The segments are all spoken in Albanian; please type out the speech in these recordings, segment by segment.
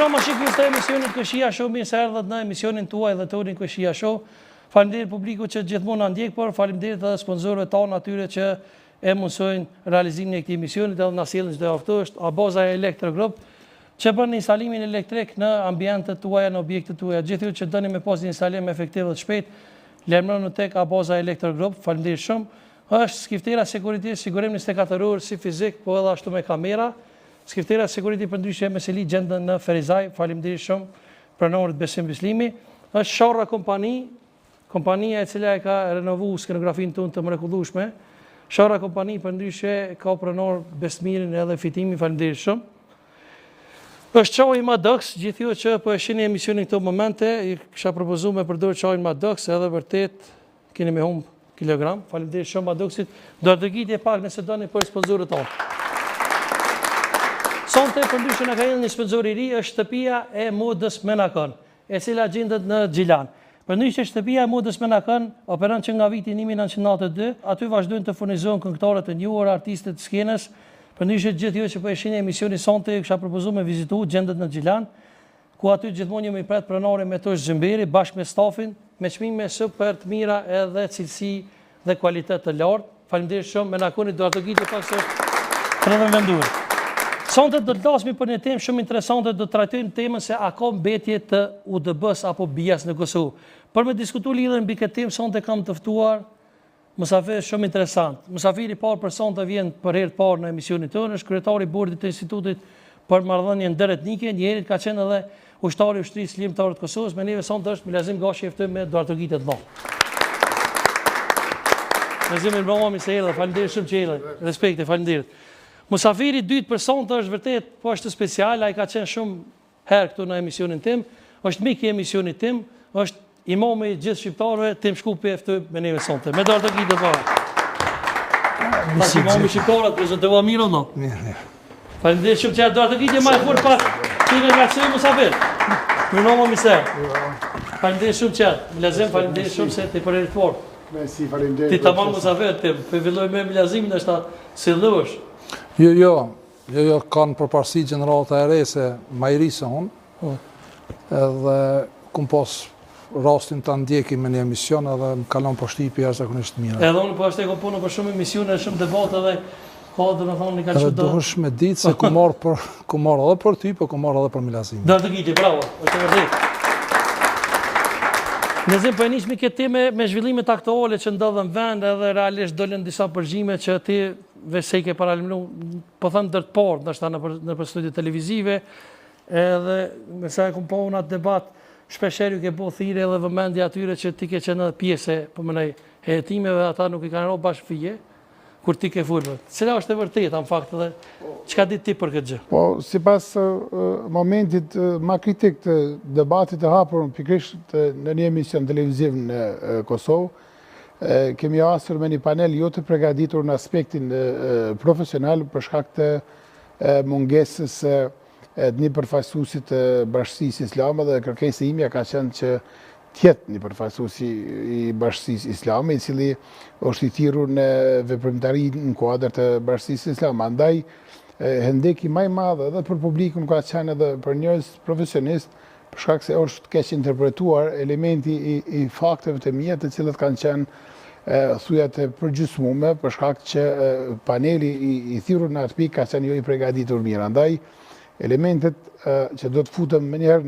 mbroma shikues të emisionit Këshia Show, mirë se erdhët në emisionin tuaj dhe tonin Këshia Show. Faleminderit publiku që gjithmonë na ndjek, por faleminderit edhe sponsorëve tonë atyre që e mundsojnë realizimin e këtij emisioni edhe na sjellin çdo javë. Është Aboza Electro Group, që bën instalimin elektrik në ambientet tuaja, në objektet tuaja. Gjithë ju që dëni me pas instalim efektiv dhe të shpejt, lajmëroni tek Aboza Electro Group. Faleminderit shumë. Është skiftera security, sigurim 24 orë si fizik, po edhe ashtu me kamera. Skiftera security për ndryshe me seli gjendën në Ferizaj. Faleminderit shumë pronarit Besim Bislimi. Është Sharra kompani, kompania e cila e ka renovuar skenografinë tonë të mrekullueshme. Sharra kompani për ndryshe ka pronor Besmirin edhe Fitimin. Faleminderit shumë. Është çaji Madox, gjithë ju që po e shihni emisionin këto momente, i kisha propozuar me përdor çajin Madox, edhe vërtet keni me humb kilogram. Faleminderit shumë Madoxit. Do të gjitje pak nëse doni për sponsorët tonë. Sonte për ndryshe në ka një sponsor i ri, është shtëpia e modës Menakan, e cila gjendet në Gjilan. Për ndryshe shtëpia e modës Menakan operon që nga viti 1992, aty vazhdojnë të furnizohen këngëtarët e njohur, artistët e skenës. Për ndryshe gjithë ju që po e shihni emisionin sonte, kisha propozuar me vizitu, gjendet në Gjilan, ku aty gjithmonë jemi pret pronari me Tosh Xhemberi bashkë me stafin, me çmime super të mira edhe cilësi dhe kualitet të lartë. Faleminderit shumë Menakoni, do ato gjitje pak se është venduar. Sonte do të flasim për një temë shumë interesante, do të trajtojmë temën se a ka mbetje të UDB-s apo BIAS në Kosovë. Për me diskutuar lidhjen mbi këtë temë, sonte kam të ftuar mysafir shumë interesant. Mysafiri i parë për sonte vjen për herë të parë në emisionin tonë, është kryetari i bordit të Institutit për Marrëdhënien Ndërretnike, njëri ka qenë edhe ushtari i ushtrisë ligjore të Kosovës. Me neve sonte është Milazim Gashi, ftoj me Duartogitë të dhënë. Milazim Ibrahimi se erdha, faleminderit shumë që erdhe. Respekte, faleminderit. Musafiri dytë për sonte është vërtet po është special, ai ka qenë shumë herë këtu në emisionin tim, është mik i emisionit tim, është imami i gjithë shqiptarëve, Tim Shkupi e ftoi me neve sonte. Me dorë të gjithë të para. Pas imami shqiptarët prezantova mirë no. Mirë. Faleminderit shumë që dorë të gjithë më fort pak. Ti ringrazioj Musafir. Më nomo misë. Faleminderit shumë që Milazim, faleminderit shumë se ti për herë të fort. Merci, faleminderit. Ti tamam Musafir, ti filloj me Milazimin është si lësh. Jo, kanë përparësi gjeneralët e re se majrisë unë, edhe kum pas rastin të ndjekim me një emision edhe më kalon për shtipi jashtëzakonisht mirë. Edhe unë po ashtu e kom punë për shumë emisione, shumë debate edhe ka dhe në thonë një ka qëtë... Edhe duhesh me ditë se ku marrë edhe për ty, po ku marrë edhe për Milazimin. Dhe të gjiti, bravo, është e vërtet. Nëzim, për e njëshmi këtë time me zhvillimet aktuale që ndodhen vend edhe realisht dolen disa përgjime që ti veç se i ke paralimru, po thëmë dërtë parë, nështë në për studio televizive, edhe me sa e kumë po unë atë debat, shpesher ju ke po thire edhe vëmendja atyre që ti ke qenë edhe pjese, po mënej, hetimeve ata nuk i kanë ro bashkë fije, kur ti ke fullë. Cila është e vërteta, në fakt, edhe çka ditë ti për këtë gjë? Po, si pas momentit ma kritik të debatit të hapur, pikrisht në një emision televiziv në Kosovë, kemi asur me një panel jo të përgatitur në aspektin profesional për shkak të mungesës një përfaqësuesit të Bashkisë Islame dhe kërkesa ime ka qenë që tjetë një përfaqësues i Bashkisë Islame, i cili është i thirrur në veprimtari në kuadër të Bashkisë Islame. Andaj hendeki më i madh edhe për publikun ka qenë edhe për njerëz profesionist, për shkak se është keq interpretuar elementi i fakteve të mia të cilat kanë qenë thuja të përgjysmume, për shkak që paneli i thirrur në atë pikë ka qenë jo i përgatitur mirë. Andaj elementet që do të futem më njëherë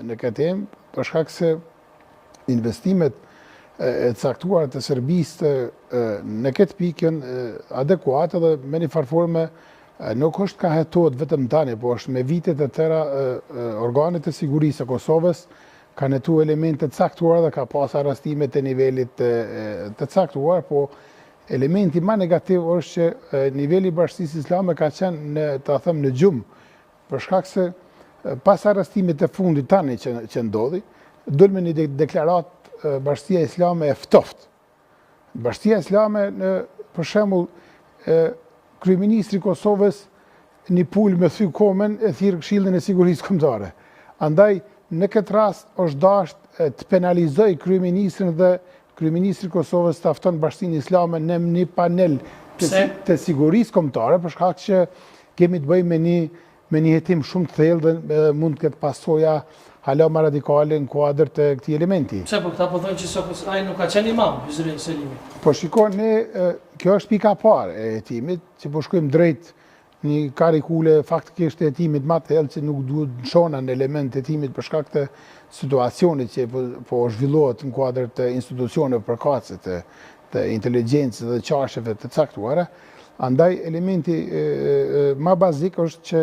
në këtë temë, për shkak se investimet e caktuara të Serbisë në këtë pikë janë adekuate dhe me një farforme nuk është ka hetohet vetëm tani, po është me vitet e tëra organet e sigurisë e Kosovës kanë hetu elemente të caktuara dhe ka pas arrestime të nivelit të caktuar, po elementi më negativ është që niveli i Bashkisë Islame ka qenë në gjumë, për shkak se pas arrestimit të fundit tani që ndodhi, dul me një deklarat Bashkia Islame e ftoftë. Bashkia Islame, për shembull, kryeministri i Kosovës një pul me thy komen e thirr Këshillin e Sigurisë Kombëtare. Andaj në këtë rast është dashur të penalizoj kryeministrin dhe kryeministri i Kosovës të fton Bashkinë Islame në një panel të sigurisë kombëtare, për shkak që kemi të bëjmë me një me një hetim shumë të thellë dhe mund të ketë pasoja hala më radikale në kuadër të këtij elementi. Pse po këta po thonë që ai nuk ka qenë imam, Yusri Selimi. Po shikoj, kjo është pika parë e hetimit, që po shkojmë drejt një karikule faktikisht e hetimit më të thellë që nuk duhet nshona në element të hetimit për shkak të situacionit që po zhvillohet në kuadër të institucioneve përkatëse të inteligjencës dhe çështjeve të caktuara. Andaj elementi më bazik është që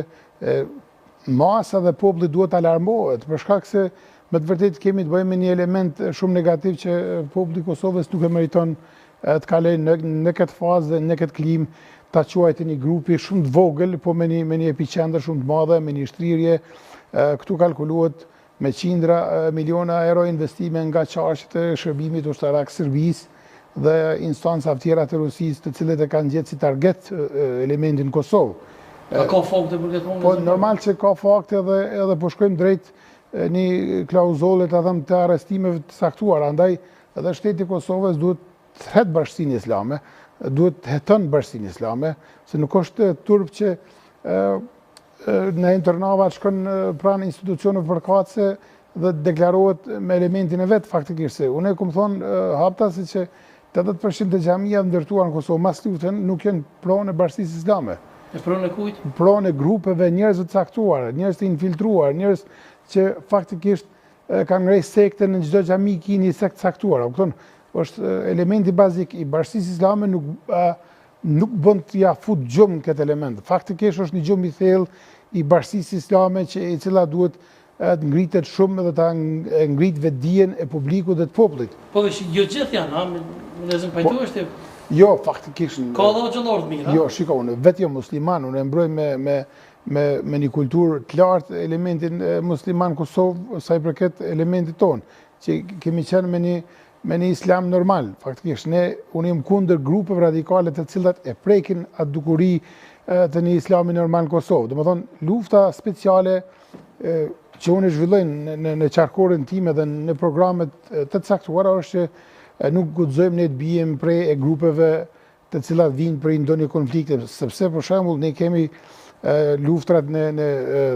masa dhe populli duhet alarmohet për shkak se me të vërtetë kemi të bëjmë me një element shumë negativ që populli i Kosovës nuk e meriton të kalojë në këtë fazë dhe në këtë klimë ta quajtë një grupi shumë të vogël, po me një epicentër shumë të madhe, me një shtrirje. Këtu kalkulohet me qindra miliona euro investime nga çarqet e shërbimit ushtarak Serbisë dhe instanca tjera të Rusisë, të cilët e kanë gjetë si target elementin Kosovë. A ka fakte për këtë? Po normal që ka fakte edhe po shkojmë drejt një klauzole të arrestimeve të saktuara. Andaj edhe shteti i Kosovës duhet të hetë Bashkinë Islame, duhet të heton Bashkinë Islame, se nuk është turp që në internava shkon pranë institucioneve përkatëse dhe deklarohet me elementin e vetë faktikisht se. Unë kam thonë hapta se që 80% të xhamia ndërtuar në Kosovë mas luftën nuk janë pronë e Bashkisë Islame. E pronë e kujt? Pronë e grupeve njerëzve të caktuar, njerëz të infiltruar, njerëz që faktikisht kanë ngrej sekte në çdo xhami ki një sekt caktuar. Kupton? Është elementi bazik i Bashkisë Islame nuk bën të ja fut gjumë këtë element. Faktikisht është një gjumë i thellë i Bashkisë Islame e cila duhet të ngritet shumë dhe ta ngrit vetdijen e publikut dhe të popullit. Po jo gjithë janë, më lezëm pajtohesh ti. Jo, faktikisht. Ka dhe gjallor të mirë. Jo, shiko, unë vetë jo musliman, unë e mbroj me një kulturë të lartë elementin musliman Kosovë, sa i përket elementit tonë, që kemi qenë me një islam normal. Faktikisht, unë jam kundër grupeve radikale të cilat e prekin atë dukuri të një islami normal në Kosovë. Do më thonë, lufta speciale që unë e zhvillojnë në qarkorin time dhe në programet të caktuara është që nuk guxojmë ne të bijem prej e grupeve të cilat vinë prej ndonjë konflikte, sepse për shembull ne kemi luftrat në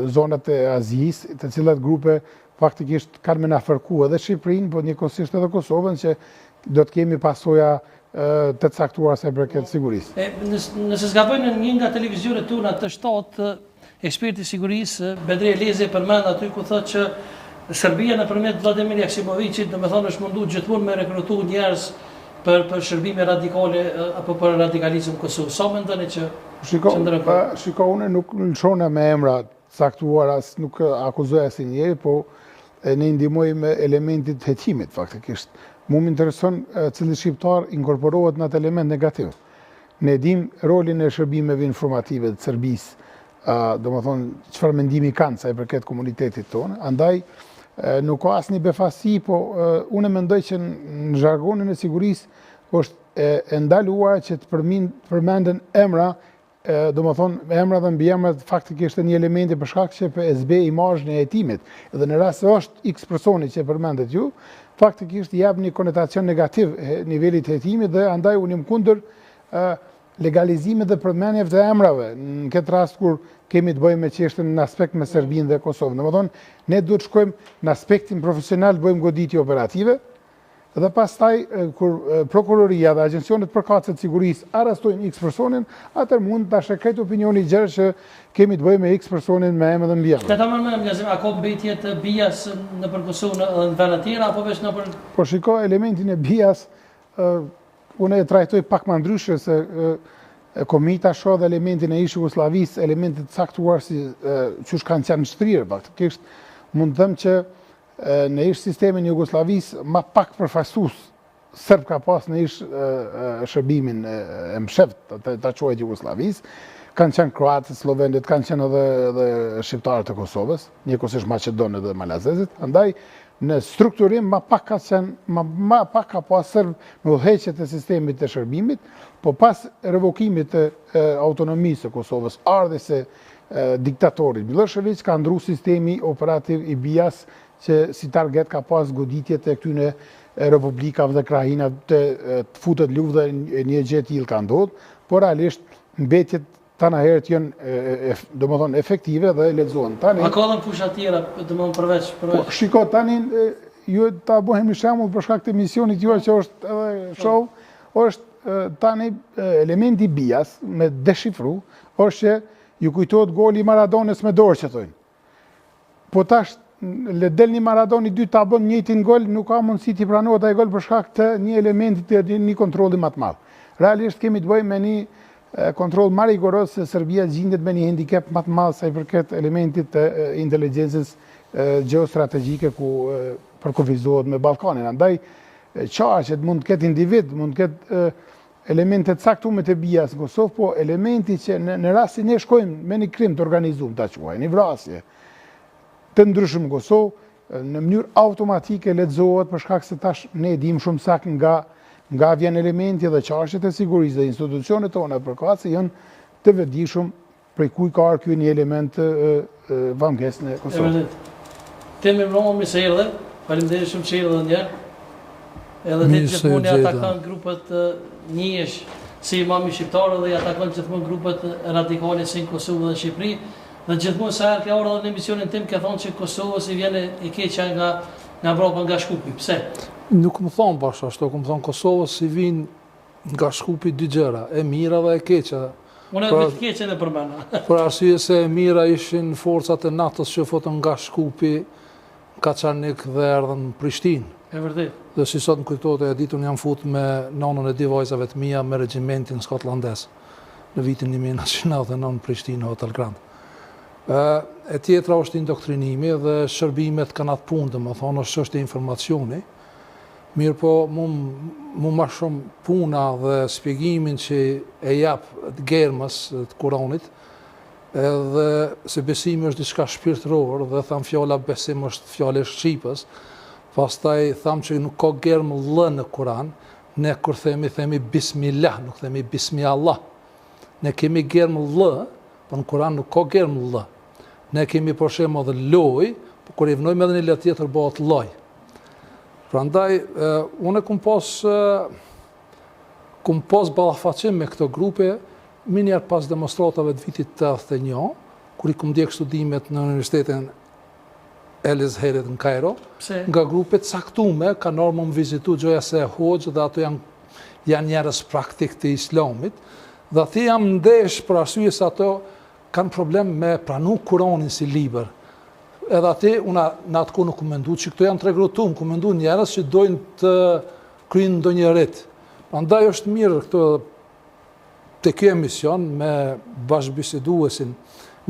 zonat e Azisë, të cilat grupe faktikisht kanë me na fërku edhe Shqipërinë, po njëkohësisht edhe Kosovën, që do të kemi pasoja të caktuara sa i përket sigurisë. Nëse s'gabojnë një nga televizionet tona të shtatë, eksperti sigurisë, Bedri Elezi përmend aty ku thotë që Serbia nëpërmjet Vladimir Jaksimovicit, domethënë është mundu gjithmonë me rekrutu njerëz për shërbime radikale apo për radikalizëm në Kosovë. Sa mendoni që Shiko, unë nuk lëshona me emra caktuar, as nuk akuzoj asnjëri, po ne ndihmoj me elementit të hetimit faktikisht. Mu më intereson cili shqiptar inkorporohet në atë element negativ. Ne dim rolin e shërbimeve informative të Serbisë, do më thonë çfarë mendimi kanë sa i përket komunitetit tonë, andaj nuk ka asnjë befasi, po unë mendoj që në zhargonin e sigurisë është e ndaluar që të përmenden emra, do më thonë emra dhe mbiemrat faktikisht një elementi për shkak që për SB imazhin e hetimit. Edhe në rast se është X personi që përmendet ju, faktikisht jep një konotacion negativ nivelit të hetimit dhe andaj unë jam kundër legalizimit dhe përmendjeve të emrave, në këtë rast kur kemi të bëjmë me çështën në aspekt me Serbinë dhe Kosovën. Domethënë, ne duhet shkojmë në aspektin profesional, bëjmë goditje operative, dhe pastaj kur prokuroria dhe agjencionet përkatëse të sigurisë arrestojnë X personin, atëherë mund ta shkret opinioni i gjerë që kemi të bëjmë me X personin me emër dhe mbiemër. Këta më lezim, a ka mbetje të bias nëpër Kosovë në vende të tjera apo vetëm nëpër? Po shiko, elementin e bias unë e trajtoj pak më ndryshe se komita shoh dhe elementin e ish Jugosllavisë, elementet caktuar si çush kanë qenë shtrirë, faktikisht mund të them që në ish sistemin e Jugosllavisë më pak përfaqësues serb ka pas në ish shërbimin e msheft ta quajë Jugosllavisë, kanë qenë kroatë, slovenët, kanë qenë edhe shqiptarët e Kosovës, njëkohësisht maqedonë dhe malazezët, andaj në strukturim më pak ka pas serb në udhëheqjet e sistemit të shërbimit, po pas revokimit të autonomisë së Kosovës, ardhjes së diktatorit Milošević ka ndru sistemi operativ i BIAS që si target ka pas goditjet e këtyne republikave dhe krajinave të futet luftë dhe një gjë e tillë ka ndodhur, por realisht mbetjet tana herët janë domethënë efektive dhe lexohen. Tani A ka edhe fusha tjera, domethënë përveç. Shiko, tani ju ta bëhemi shembull për shkak të misionit juaj që është edhe show, është tani elementi bias me deshifru, është që ju kujtohet goli i Maradonës me dorë që thonë. Po tash le del një Maradoni 2 ta bën njëjtin gol, nuk ka mundësi t'i pranohet ai gol për shkak të një elementi të një kontrolli më të madh. Realisht kemi të bëjmë me një kontroll më rigoros se Serbia gjendet me një handicap më të madh sa i përket elementit të inteligjencës gjeostrategjike ku përkufizohet me Ballkanin. Andaj çaqet mund të ketë individ, mund të ketë elemente të caktuara të bias në Kosovë, po elementi që në rastin ne shkojmë me një krim të organizuar ta quaj, një vrasje të ndryshëm në Kosovë, në mënyrë automatike lexohet për shkak se tash ne dim shumë saktë nga vjen elementi dhe çështjet e sigurisë dhe institucionet tona përkatëse janë të vetëdijshëm prej kuj ka ky një element vangesë në Kosovë. Temi më se erdhe, faleminderit shumë që erdhe ndjer. Edhe ti gjithmonë atakon grupet njësh si imami shqiptar dhe atakon gjithmonë grupet radikale si në Kosovë dhe në Shqipëri. Dhe gjithmonë sa herë ke ardhur në emisionin tim ke thonë që Kosova si vjen e keqja nga brapa nga Shkupi. Pse? Nuk më thonë bashkë ashtu, më thonë Kosova si vjen nga Shkupi dy gjëra, e mira dhe e keqja. Unë edhe të keqen e përmenda. Për arsye se e mira ishin forcat e NATO-s që fotën nga Shkupi, Kaçanik dhe erdhën në Prishtinë. E vërtet. Dhe si sot më kujtohet e ditun jam fut me nonën e dy vajzave të mia me regjimentin skotlandes në vitin 1999 në Prishtinë Hotel Grand. E tjetra është indoktrinimi dhe shërbimet kanë atë punë, domethënë është çështje informacioni. Mirë po, mu ma shumë puna dhe shpjegimin që e jap të germës të Kuranit, edhe se besimi është diçka shpirtëror dhe tham fjala besim është fjala e Shqipës, pastaj tham që nuk ka germë L në Kuran, ne kur themi Bismillah, nuk themi Bismi Allah. Ne kemi germë L, po në Kuran nuk ka germë L. Ne kemi për shembull edhe loj, por kur i vnojmë edhe një letë tjetër bëhet lloj. Prandaj unë kum pas ballafaqim me këto grupe minjar pas demonstratave të vitit 81, kur i kum ndjek studimet në Universitetin El Azherit në Kairo, nga grupe të caktuara kanë ardhur më vizitu gjoja se hoxh dhe ato janë njerëz praktik të Islamit, dhe aty jam ndesh për arsye se ato kanë problem me pranu Kuranin si liber. Edhe ati, unë në atë kohë nuk mendu që këto janë tregrutum, ku mendu njerëz që dojnë të kryjnë ndonjë rit. Andaj është mirë këto të kjo emision me bashkëbiseduesin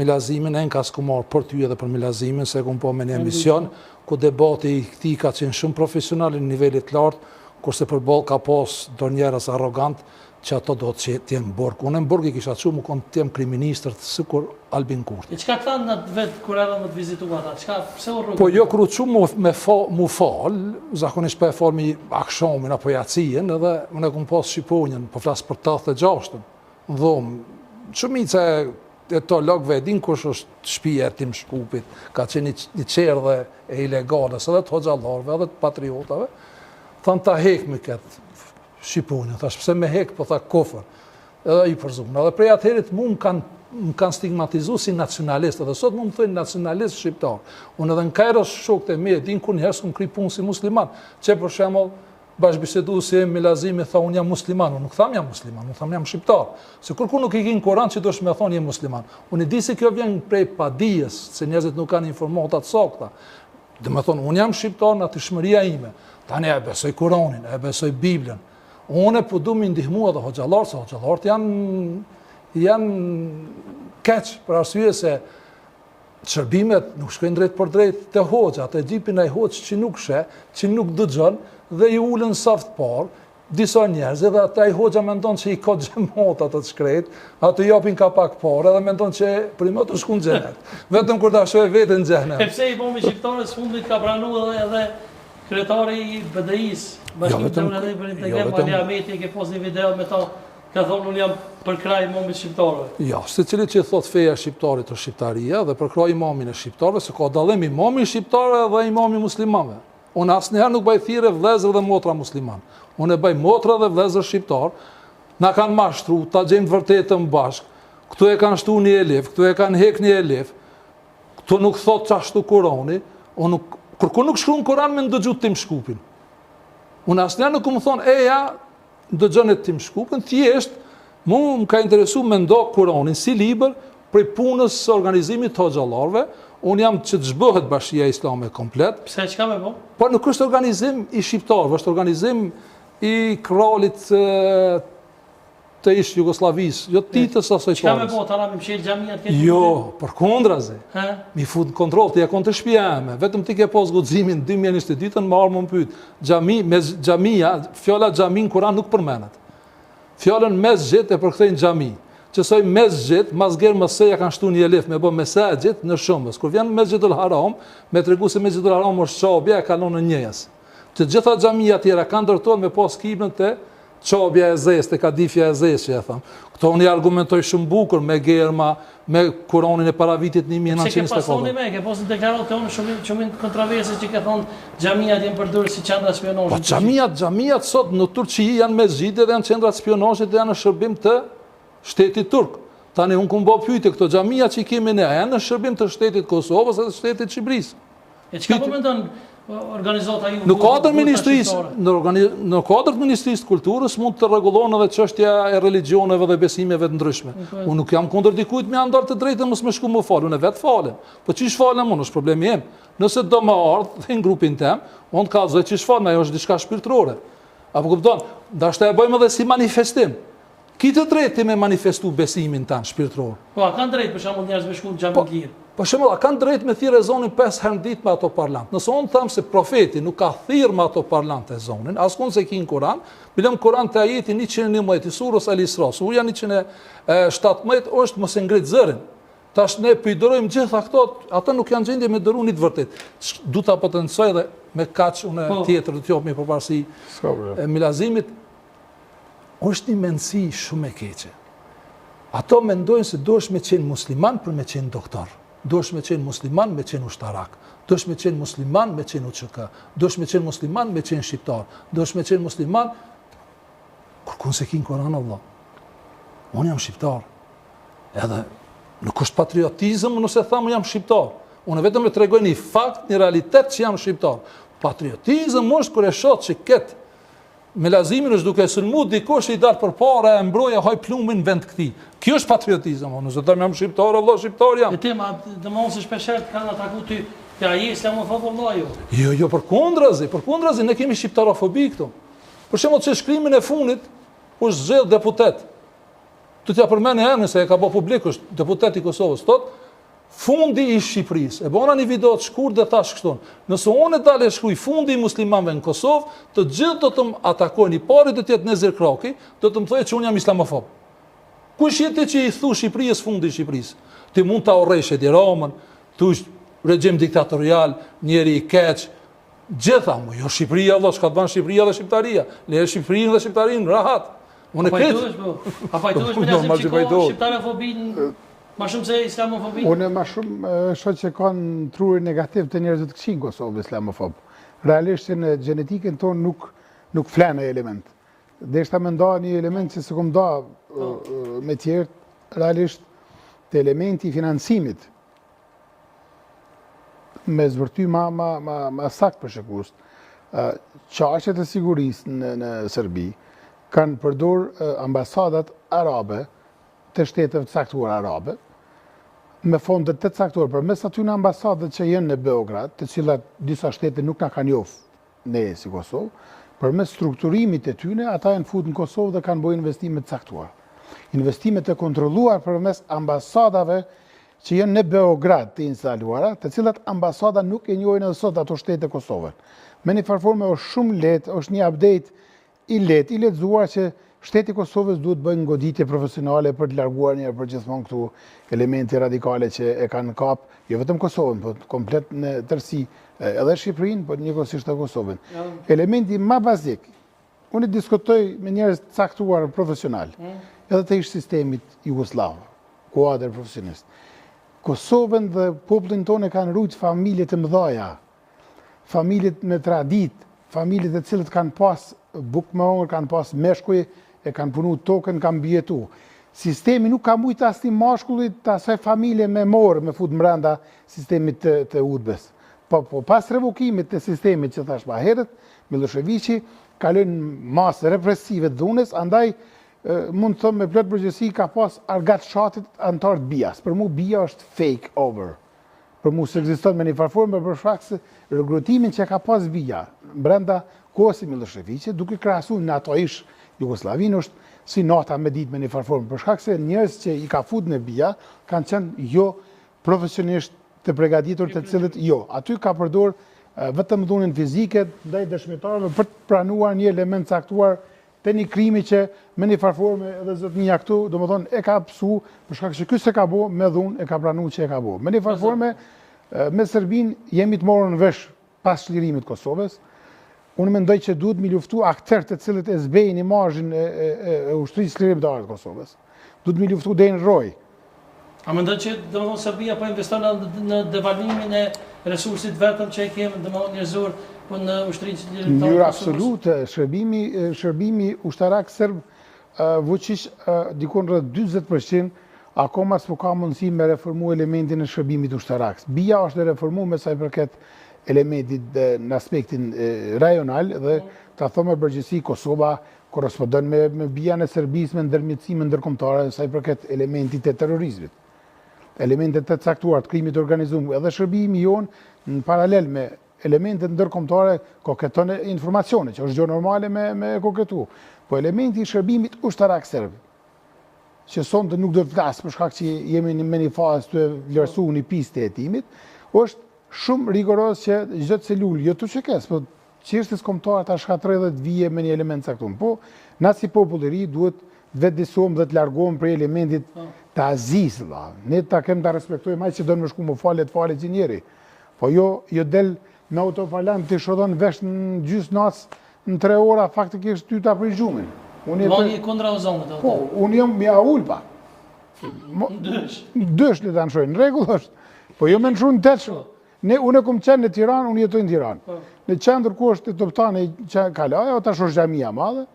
Milazimin, e në ka s'ku marë për ty edhe për Milazimin, se ku po me një emision, ku debati i këti ka qenë shumë profesional në nivellit lartë, kurse për ball ka pas do njerëz arrogant, që ato do të t'jem Borg. Unë në Borg i kisha që mu konë t'jem kriministër të sikur Albin Kurti. E qka këthan në vetë kur edhe më të vizitu ata? Pse u rrugë? Po jo kërë që mu falë, zakonisht për e falë mi akshomin apo jacien, edhe unë e kumë pas Shqiponjën, po flasë për 86-ën, në dhomë, shumica e to logve e din kush është shtëpia e tim Shkupit, ka qenë një qerë dhe e ilegalës, edhe të hoxhallarve, edhe të patriotave, thanë ta hekmi këtë Shqiponjën, thash pse me hek, po tha kofër, edhe i përzumë. Edhe prej atëherit mu më kanë stigmatizu si nacionalist, edhe sot mu më thënë nacionalist shqiptar. Unë edhe në Kairo shokët e me, din kur njëherë s'kum kry punë si musliman, që për shembull bashkëbisedu si Milazimi tha unë jam musliman, unë nuk tham jam musliman, unë tham jam shqiptar. Se kërku nuk i kinë Koran që do shme thonë jam musliman. Unë i di se kjo vjen prej padijes, se njerëzit nuk kanë informata të sakta. Dhe me thonë, unë jam shqiptar në atëshmëria ime, tani e besoj Koranin, e besoj Biblën. Unë po du mi ndihmu edhe hoxhallarë, se hoxhallarët janë keq, për arsye se shërbimet nuk shkojnë drejt për drejt të hoxha, atë e gjipin ai hoxh që nuk sheh, që nuk dëgjon dhe i ulën saft parë, disa njerëz edhe ata i hoxha mendon se i ka xhamat ato të shkret, ato japin ka pak parë edhe mendon se primo të shkon në xhenet. Vetëm kur ta shohë veten në xhenet. Pse i bomi shqiptarës fundit ka pranuar edhe kryetari i BDI-s, Bashkimit Demokratik për Integrim, Ali Ahmeti ke posë një video me ta, ka thonë unë jam për kraj imamit shqiptarëve. Ja, se cili që thot feja shqiptarit është shqiptaria dhe për kraj imamin e shqiptarëve, se ka dallim imamin shqiptarëve dhe imami muslimanëve. Unë asnjëherë nuk baj thirrje vëllezër dhe motra musliman. Unë e baj motra dhe vëllezër shqiptar, na kanë mashtru, ta gjejmë të vërtetën bashkë. këtu e kanë shtu një elef, këtu e kanë hek një elef, këtu nuk thot qashtu Kurani, kërku nuk shkru në Koran me ndëgju Tim Shkupin. Unë asnjë nuk më thonë, eja, ndëgjën e Tim Shkupin, thjesht, mu më ka interesu me ndo Kuranin si liber prej punës së organizimit të hoxhallarëve. Unë jam që të zhbëhet Bashkia Islame komplet. Pse çka me po? Po nuk është organizim i shqiptarëve, është organizim i kralit të ish Jugosllavisë, jo Titës asoj Çka me po, tana me mshel xhamiat këtë? Jo, përkundrazi. Mi fut në kontroll, ti e kon të shtëpia ime, vetëm ti ke pas guximin 2022-ën më armë më pyet. Xhamia, fjala xhami në Kur'an nuk përmendet. Fjalën mesxhit e përkthejnë xhami. Qësoj mesxhit, masger mëseja kanë shtu një elef me bë mesajit në shumës. Kur vjen Mesxhidul Haram, me tregu se Mesxhidul Haram është çabja e kalon në njëjas. Të gjitha xhamia tjera kanë ndërtuar me pas kiblën te çabja e zezë, te kadifja e zezë, që e tham. Këto unë argumentoj shumë bukur me germa, me Kur'anin e para vitit 1924. Se ke pasoni me, ke posën deklarat të unë shumë kontroverse që ke thonë xhamiat janë përdorur si qendra spionazhi. Po xhamiat sot në Turqi janë mesxhite dhe janë qendra spionazhi dhe janë në shërbim të shtetit turk. Tani unë kumë bo pyetje, këto xhamia që i kemi ne, janë në shërbim të shtetit Kosovës dhe të shtetit Shqipërisë. E çka po mendon organizata ju? Në kuadër Ministrisë të Kulturës mund të rregullon edhe çështja e religioneve dhe besimeve të ndryshme. Unë nuk jam kundër dikujt me andar të drejtën mos më shku më fal, unë vetë falem. Po çish falem unë, është problemi im. Nëse do më ardh në grupin tem, unë ka zë çish falem, ajo është diçka shpirtërore. Apo kupton? Dashta e bëjmë edhe si manifestim. Kitë drejti me manifestu besimin tanë shpirtëror. Po, a kanë drejt për shembull njerëz me shku në xhamin të lirë? Po shembull, a kanë drejt me thirrë zonin 5 herë ditë me ato parlant. Nëse unë them se profeti nuk ka thirrë me ato parlant e zonin, askund se ki në Kur'an, bilem Kur'an të ajeti 111 i surës Al-Isra, surja 117 është mos e ngrit zërin. Tash ne pëjdërojmë gjitha këto, ato nuk janë gjendje me dërunit vërtet. Du ta potencoj dhe me kaq unë tjetër të tjopë me përparësi Milazimit, është një mendësi shumë e keqe. Ato mendojnë se duhesh me qenë musliman për me qenë doktor. Duhesh me qenë musliman me qenë ushtarak. Duhesh me qenë musliman me qenë UÇK. Duhesh me qenë musliman me qenë shqiptar. Duhesh me qenë musliman kërkun se kinë Koran Allah. Unë jam shqiptar. Edhe nuk është patriotizëm nëse thamë jam shqiptar. Unë vetëm e tregoj një fakt, një realitet që jam shqiptar. Patriotizëm është kur e shoh që ketë Melazimin është duke sulmu dikush i dalë përpara e mbroja haj plumin në vend këtij. Kjo është patriotizëm, nëse them jam shqiptar, Allah shqiptar jam. E tema, domosdoshmë se shpeshherë kanë atakuar ty, te ai islamofob vëlla jo. Jo, përkundrazi, ne kemi shqiptarofobi këtu. Për shembull, që shkrimin e funit është zgjedh deputet. Tu t'ja përmend herën se e ka bë publik, është deputet i Kosovës, thotë fundi i Shqipërisë. E bëna një video të shkurt dhe thash kështu. Nëse unë dalë shkruaj fundi i muslimanëve në Kosovë, të gjithë do të më atakojnë. I pari do të jetë Nezir Kraki, do të më thojë që unë jam islamofob. Kush jete që i thu Shqipërisë fundi i Shqipërisë? Ti mund ta urrësh Edi Ramën, thush regjim diktatorial, njeri i keq, gjitha më, jo Shqipëria, Allah, çka të bën Shqipëria dhe shqiptaria. Le Shqipërinë dhe shqiptarinë rahat. Unë A fajtohesh me shqiptarofobin? Ma shumë se islamofobi? Unë ma shumë shoh që kanë truri negativ të njerëzit të këqij në Kosovë islamofob. Realisht në gjenetiken tonë nuk flen ai element. Deshta me nda një element që se kom da me tjerë, realisht të elementi i financimit me zvërty ma sakt për shëkust. Qaqet e sigurisë në Serbi kanë përdor ambasadat arabe të shteteve të caktuara arabe, me fondet të caktuar për mes aty në ambasadet që jenë në Beograd, të cilat disa shtete nuk na kanë jof ne si Kosovë, për mes strukturimit e tyne, ata janë fut në Kosovë dhe kanë bojë investimet të caktuar. Investimet të kontrolluar për mes ambasadave që jenë në Beograd të instaluara, të cilat ambasada nuk e njohin edhe sot ato shtete Kosovën. Me një farforme është shumë lehtë, është një update i letëzuar që Shteti Kosovës duhet bëjnë goditje profesionale për të larguar një për gjithmonë këtu elementi radikale që e kanë kap, jo vetëm Kosovën, po komplet në tërsi, edhe Shqipërinë, po njëkohësisht edhe Kosovën. Elementi më bazik, unë diskutoj me njerëz të caktuar profesional, edhe të ish sistemit Jugoslav, kuadër profesionist. Kosovën dhe popullin tonë kanë rujt familje të mëdhaja, familjet me tradit, familjet e cilët kanë pas bukë me hongër, kanë pas meshkuj, e kanë punu tokën, kanë bjetu. sistemi nuk ka mujtë as një mashkullit të asaj familje me morë me fut mbranda sistemit të udbës. Po pas revokimit të sistemit që thash ma herët, Miloševiqi kalon masë represive të dhunës, andaj mund të thëmë me plot përgjithësi ka pas argat shatit antar të BIA-s. Për mu BIA është fake over. Për mu së ekziston me një farforme për shkak se regrutimin që ka pas BIA brenda kohës së Miloševiqit, duke krahasuar në ato ish Jugosllavinë është si nata me ditë me një farforme, për shkak se njerëz që i ka fut në BIA kanë qenë jo profesionisht të përgatitur, të cilët jo. Aty ka përdor vetëm dhunën fizike ndaj dëshmitarëve për të pranuar një element caktuar të një krimi që me një farforme edhe zotnia këtu, domethënë e ka psu, për shkak se ky se ka bo me dhunë, e ka pranuar që e ka bo. Me një farforme me Serbinë jemi të morën vesh pas çlirimit të Kosovës. Unë mendoj që duhet mi luftu aktorë të cilët e zbejnë imazhin e ushtrisë çlirimtare të Kosovës. Duhet mi luftu deri në roj. A mendon që domethënë Serbia po investon në devalvimin e resursit vetëm që e kemi domethënë njerëzor po në ushtrisë çlirimtare? Në mënyrë absolute, shërbimi ushtarak serb Vučić dikon rreth 40% akoma s'po ka mundësi me reformu elementin e shërbimit ushtarak. BIA është reformu me sa i përket elementit në aspektin rajonal dhe ta thome përgjithësi Kosova korrespondon me BIA-n e Serbisë me ndërmjetësime ndërkombëtare sa i përket elementit të terrorizmit. Elementet të caktuar të krimit organizuar edhe shërbimi jonë në paralel me elementet ndërkombëtare koketon informacione, që është gjë normale me koketu. Po elementi i shërbimit ushtarak serb, që sonte nuk do të flas për shkak që jemi në një fazë të vlerësuar një pistë të hetimit, është shumë rigoroz që çdo celulë, jo tuçekes, po çështjes kombëtare ta shkatërrojë dhe të vije me një element caktuar. Po na si popull i ri duhet vetë disom dhe të largohem prej elementit të azis, ne ta kem ta respektojmë ai që do të më shku më falet që njeri. Po jo del me autofalant të shodon vesh në gjysë natë në 3 ora faktikisht ty ta prej gjumin. Mani kundra ozonit. Po, unë jam mja ulpa. Dësh le ta nshojnë, në rregull është. Po jo me nshru në tetshëm. Unë kom qenë në Tiranë, unë jetoj në Tiranë. Në qendër ku është Toptani që Kalaja, o tash është xhamia madhe.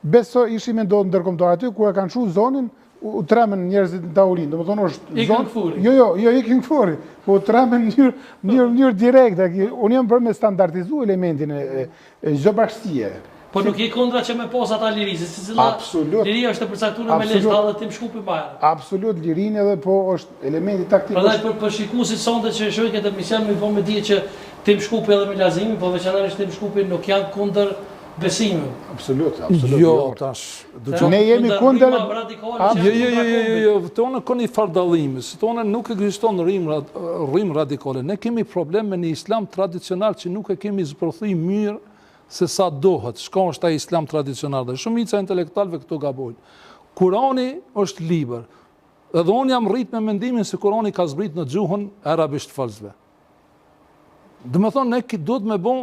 Beso ishim me ndodhë ndërkombëtar aty, ku e kanë shu zonin, u tremen njerëzit në tavolinë. Domethënë është zonë. Jo, ikin këfuri. Po u tremen në mënyrë direkte. Unë jam për me standardizu elementin e çdo bashkësie. Po nuk i kundra që me posa ata lirisë, si cila liria është të përcaktuar me legj dhe tim shkupi bajra. Absolut, lirinë edhe po është elementi taktik. Prandaj për shikuesit sonte që shohin këtë emision më vonë me dihet që tim shkupi edhe me Lazimi, po veçanërisht tim shkupi nuk janë kundër besimit. Absolut. Jo, tash. Ne jemi kundër. Jo, tonë koni fardallimi, tonë nuk ekziston rrim radikale. Ne kemi problem me një islam tradicional që nuk e kemi zbërthy mirë se sa dohet, shka është ta islam tradicional dhe shumica intelektualve këto gabojnë. Kurani është liber, edhe unë jam rrit me mendimin se Kurani ka zbrit në gjuhën arabisht falsve. Dhe me thonë, ne do të me bo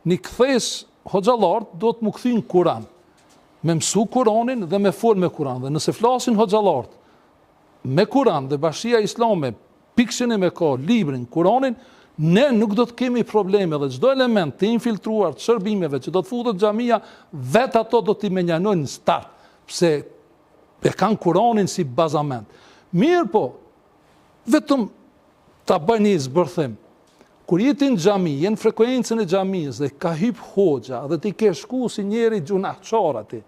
një këthes hoxhalart, do të më këthin Kuran, me mësu Kuranin dhe me fol me Kuran, dhe nëse flasin hoxhalart me Kuran dhe Bashkia Islame, piksin e me ka librin Kuranin, ne nuk do të kemi probleme dhe çdo element të infiltruar të shërbimeve që do të futet xhamia, vetë ato do t'i menjanojnë në start, pse e kanë Kuranin si bazament. Mirë po, vetëm ta bëjnë një zbërthim. Kur jetin xhami, jenë frekuencën e xhamisë dhe ka hyp hoxha dhe ti ke shku si njeri gjunaqar aty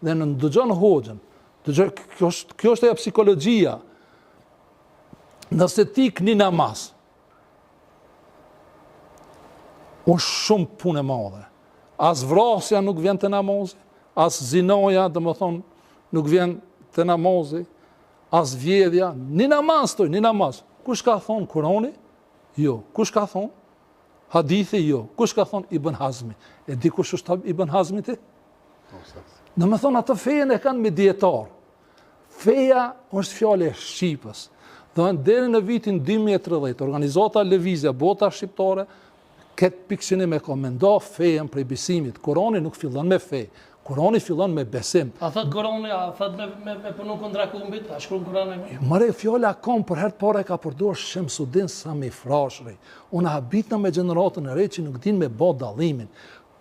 dhe në dëgjon hoxhën. Kjo është ajo psikologjia. Nëse ti këni namaz, është shumë punë e madhe. As vrasja nuk vjen të namazi, as zinoja, dhe më thonë, nuk vjen të namazi, as vjedhja, një namaz. Kush ka thonë Kurani? Jo. Kush ka thonë? Hadithi? Jo. Kush ka thonë Ibn Hazmi? E di kush është Ibn Hazmi ti? Dhe më thonë, atë fejen e kanë me dietar. Feja është fjale e Shqipës. Dhe deri në vitin 2030, organizata Lëvizja, bota shqiptare, këtë pikësini me komendo fejen prej besimit. Kurani nuk fillon me fej, Kurani fillon me besim. A thot Kurani, a thot me punu kundra kumbit, a shkruan Kurani? Mëre, fjalla kom për herë pare ka përdor Shemsuddin Sami Frashëri. Unë habitë me gjeneratën e re që nuk din me bo dallimin.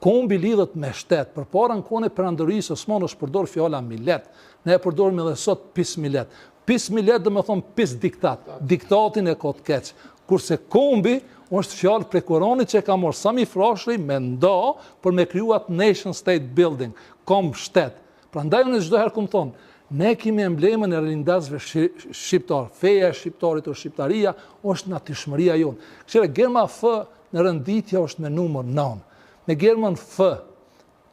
kombi lidhet me shtet. Përpara në kohën e perandërisë Osmani është përdor fjala millet. Ne e përdorim edhe sot pis millet. Pis millet do të thonë pis diktat. Diktatin e ka të keq. Kurse kombi është fjalë prej Kuranit që ka marrë Sami Frashëri me nda për me krijuar nation state building, kom shtet. Prandaj unë çdo herë kum thon, ne kemi emblemën e rinjtësve shqiptar. Feja e shqiptarit o shqiptaria është natyrshmëria jonë. Kështu Germa F në renditje është me numër 9. Me German F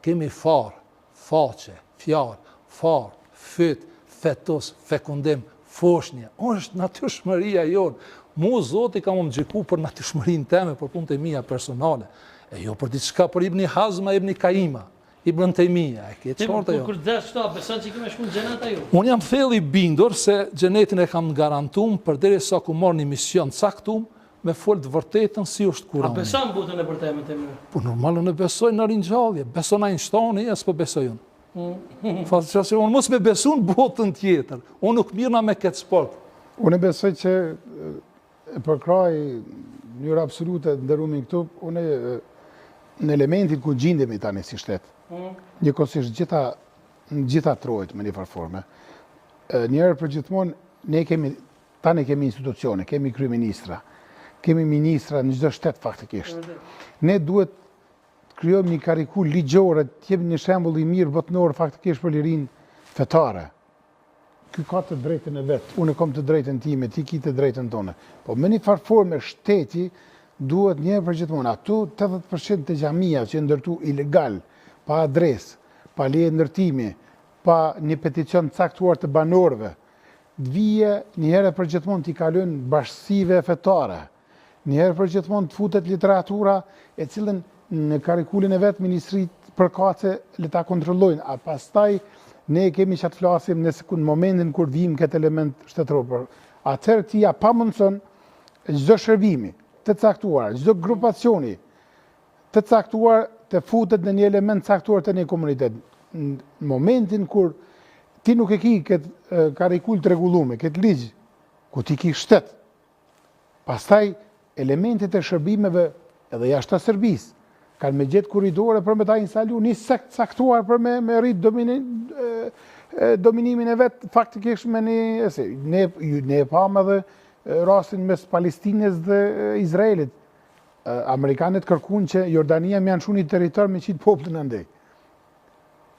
kemi far, faqe, fjalë, far, fyt, fetus, fekundim, foshnje. Është natyrshmëria jonë. Mu Zoti ka më gjiku për natyrshmërinë teme, për punët e mia personale. E jo për diçka për Ibn Hazma, Ibn Kaima, Ibn Taymija, e ke çfarë jo. Kur dash këto, beson që kemë shkuar në xhenet ajo. Unë jam thellë i bindur se xhenetin e kam garantuar përderisa ku marr një mision caktuar me fol të vërtetën si është Kurani. A beson butën e vërtetë të më? Po normal unë besoj në ringjallje, beson Einsteini, as po besoj unë. Faqe unë mos me besun botën tjetër. Unë nuk mirna me këtë sport. Unë besoj që e përkraj në mënyrë absolute ndërrumin këtu, unë në elementin ku gjindemi tani si shtet. Njëkohësisht gjitha trojt me një farforme. Njëherë për gjithmonë tani kemi institucione, kemi kryeministra, kemi ministra në çdo shtet faktikisht. Ne duhet krijojmë një karikull ligjore, të jemi një shembull i mirë botëror faktikisht për lirinë fetare. Ky ka të drejtën e vet, unë kam të drejtën time, ti ke të drejtën tonë. Po me një farforme shteti duhet një herë për gjithmonë ato 80% të xhamia që ndërtu ilegal, pa adresë, pa leje ndërtimi, pa një peticion caktuar të banorëve, të vije një herë për gjithmonë t'i kalojnë bashkësive fetare. Një herë për gjithmonë të futet literatura e cilën në karikullin e vetë ministrit përkace le ta kontrollojnë, a pastaj ne kemi që të flasim në momentin kur vim këtë element shtetëror. Atëherë ti ja pa mundson çdo shërbimi të caktuar, çdo grupacioni të caktuar të futet në një element caktuar të një komunitet. Në momentin kur ti nuk e ki këtë karikull të rregulluar, këtë ligj, ku ti ki shtet, pastaj elementet e shërbimeve edhe jashtë Serbisë kanë me gjetë korridore për me ta instalu një sekt caktuar për me rrit dominimin e vetë faktikisht me ne e pam edhe rastin mes Palestinës dhe Izraelit. Amerikanët kërkuan që Jordania më janë një territor me qitë popullin andej.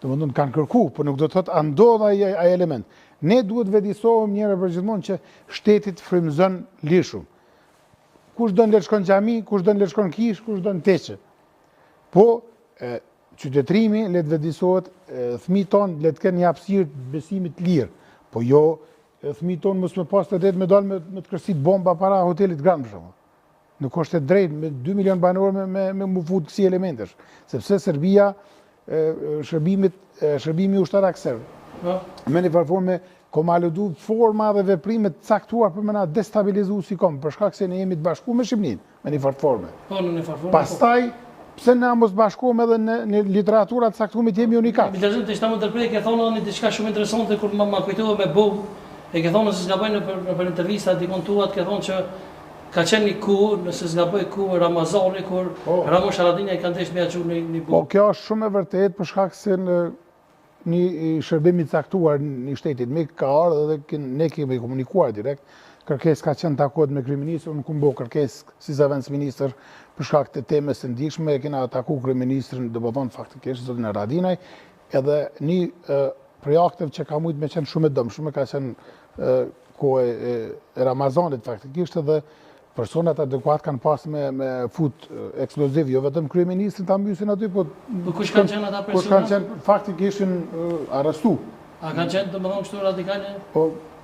Domethënë kanë kërku, por nuk do të thotë andodh ai element. Ne duhet vedisohem njëherë për gjithmonë që shteti të frymëzon lishun. Kush do në le të shkon xhami, kush do në le të shkon kish, kush do në teqe. Po, qytetrimi le të vedisohet, fëmijët tonë le të kenë një hapësirë të besimit lirë. Po jo, fëmijët tonë mos me pas të drejtë me dalë me të kërcit bomba para hotelit Grand për shembull. Nuk është e drejtë me 2 milion banorë me mu fut kësi elementesh. Sepse Serbia, shërbimi ushtarak serb. Me një farforme komaludu forma dhe veprimet caktuar për me na destabilizu si kom, për shkak se ne jemi të bashku me Shqipnin, me një farforme. Pastaj, pse na mos bashkohem edhe në literatura të caktuar jemi unikat. Mi të zënë të ishta më tërprej, ke thonë një diçka shumë interesante, kur ma kujtove me Bob, e ke thonë nëse s'gaboj në për intervista dikon tuat, ke thonë që ka qenë një ku, nëse s'gaboj ku Ramazani, kur Ramosh Haradinja i kanë desh me aqur një Bob. Po, kjo është shumë e vërtet për shkak se në një shërbim i caktuar një shtetit, me ka ardhur dhe ne kemi komunikuar direkt. Kërkesë ka qenë takohet me kryeministrin, unë kam bërë kërkesë si zëvendës ministër për shkak të temës së ndihshme, e kena taku kryeministrin, domethënë faktikisht zotin Haradinaj, edhe një prej akteve që ka mujt me qenë shumë e dëmshme, ka qenë kohë e Ramazanit faktikisht, edhe personat adekuat kanë pas me fut eksploziv, jo vetëm kryeministrin ta mbysin aty, po kush kanë qenë ata persona? Kush kanë qenë faktikisht arrestu. A kanë qenë domethënë kështu radikale? Po,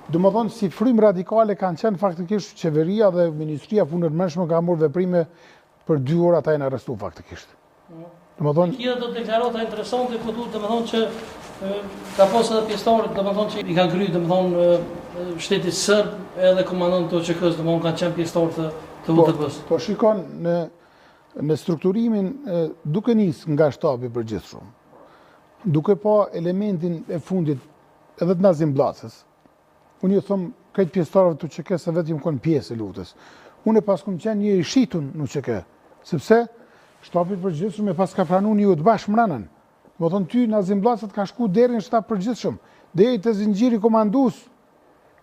domethënë si frymë radikale kanë qenë faktikisht qeveria dhe Ministria e Punëve të Brendshme ka marrë veprime për 2 orë ata janë arrestuar faktikisht. Domethënë kia do deklarata interesante po duhet domethënë që ka pasur edhe pjesëtarët domethënë që i kanë kryer domethënë shteti serb edhe komandantë OÇK-s domethënë kanë qenë pjesëtarë të UTP-s. Po shikon në strukturimin duke nis nga shtabi i përgjithshëm. Duke pa elementin e fundit edhe të Nazim Bllacës. Unë ju them këtë pjesëtarëve të UÇK se vetëm kanë pjesë e luftës. Unë pas kam qenë një i shitun në UÇK, sepse Shtapi përgjithshëm e pas ka pranu një të bashkë mranën. Më thonë ty Nazim Bllacët ka shku deri në shtap përgjithshëm, deri te zinxhiri komandus.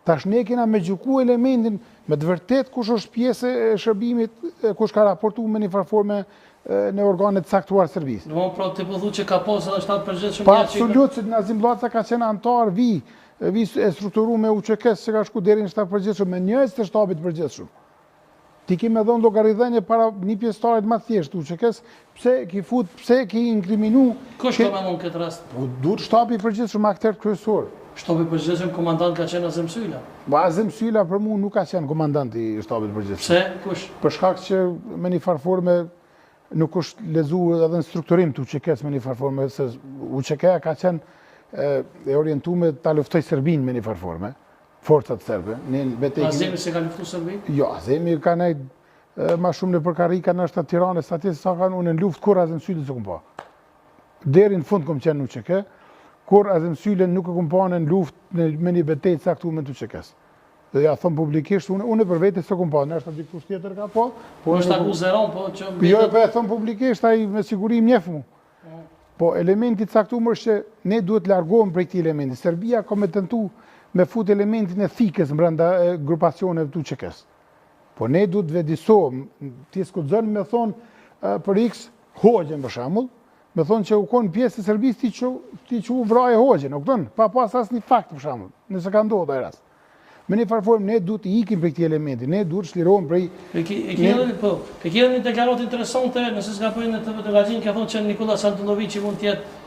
Tash ne kena me gjuku elementin, me të vërtet kush është pjesë e shërbimit, kush ka raportu me një farforme në organet caktuar servis. Do pra të po thu që ka pas edhe shtap përgjithshëm. Pa absolut, se Nazim Bllaca ka qenë antar vi e strukturuar me UÇK-s që ka shku deri në shtap përgjithshëm me njerëz të shtapit përgjithshëm. Ti ki me dhënë llogaridhënie para një pjesëtarit më thjesht UÇK-s, pse ki inkriminu. Kush ka më në këtë rast? Duhet shtapi përgjithshëm aktor kryesor. Shtapi përgjithshëm komandant ka qenë Azem Sylla. Azem Sylla për mua nuk ka qenë komandant i shtabit përgjithshëm. Pse? Kush? Për shkak që me një farforme nuk është lezuar edhe në strukturim të UÇK-s me një farforme, se UÇK-ja ka qenë e orientuar ta luftoj Serbin me një farforme. Forcat serbe. Azemi se ka luftu Serbin? Jo, Azemi ka nejtë ma shumë në përkarika në është të Tiranës, aty sa kanë unë në luft, kur Azem Syllën se kumë pa. Deri në fund këmë qenë në UÇK, kur Azem Syllën nuk e kumë pa në luft me një betejtë saktu me të UÇK-s. Dhe ja thëmë publikisht, unë për vete se kumë pa, në është të dikush tjetër ka pa. Po është akuzeron, po që... Jo, për e thëmë publikisht, a i me sigurim njef mu. Po elementi caktuar është që ne duhet largohem prej këtij elementi. Serbia ka me tentu me fut elementin e thikës brenda grupacioneve të UÇK-s. Po ne duhet vedisohem, ti skudzon me thonë për X Hoxhën për shembull, me thonë që u kon pjesë e Serbisë ti që u vraje Hoxhën, u kupton? Pa pas asnjë fakt për shembull, nëse ka ndodhur ai rast. Me një farformë ne duhet të ikim prej këtij elementi, ne duhet të shlirohem prej e kemi një deklaratë interesante, nëse s'ka bëjnë në TV Gazin, ka thonë që Nikola Santunovici mund të jetë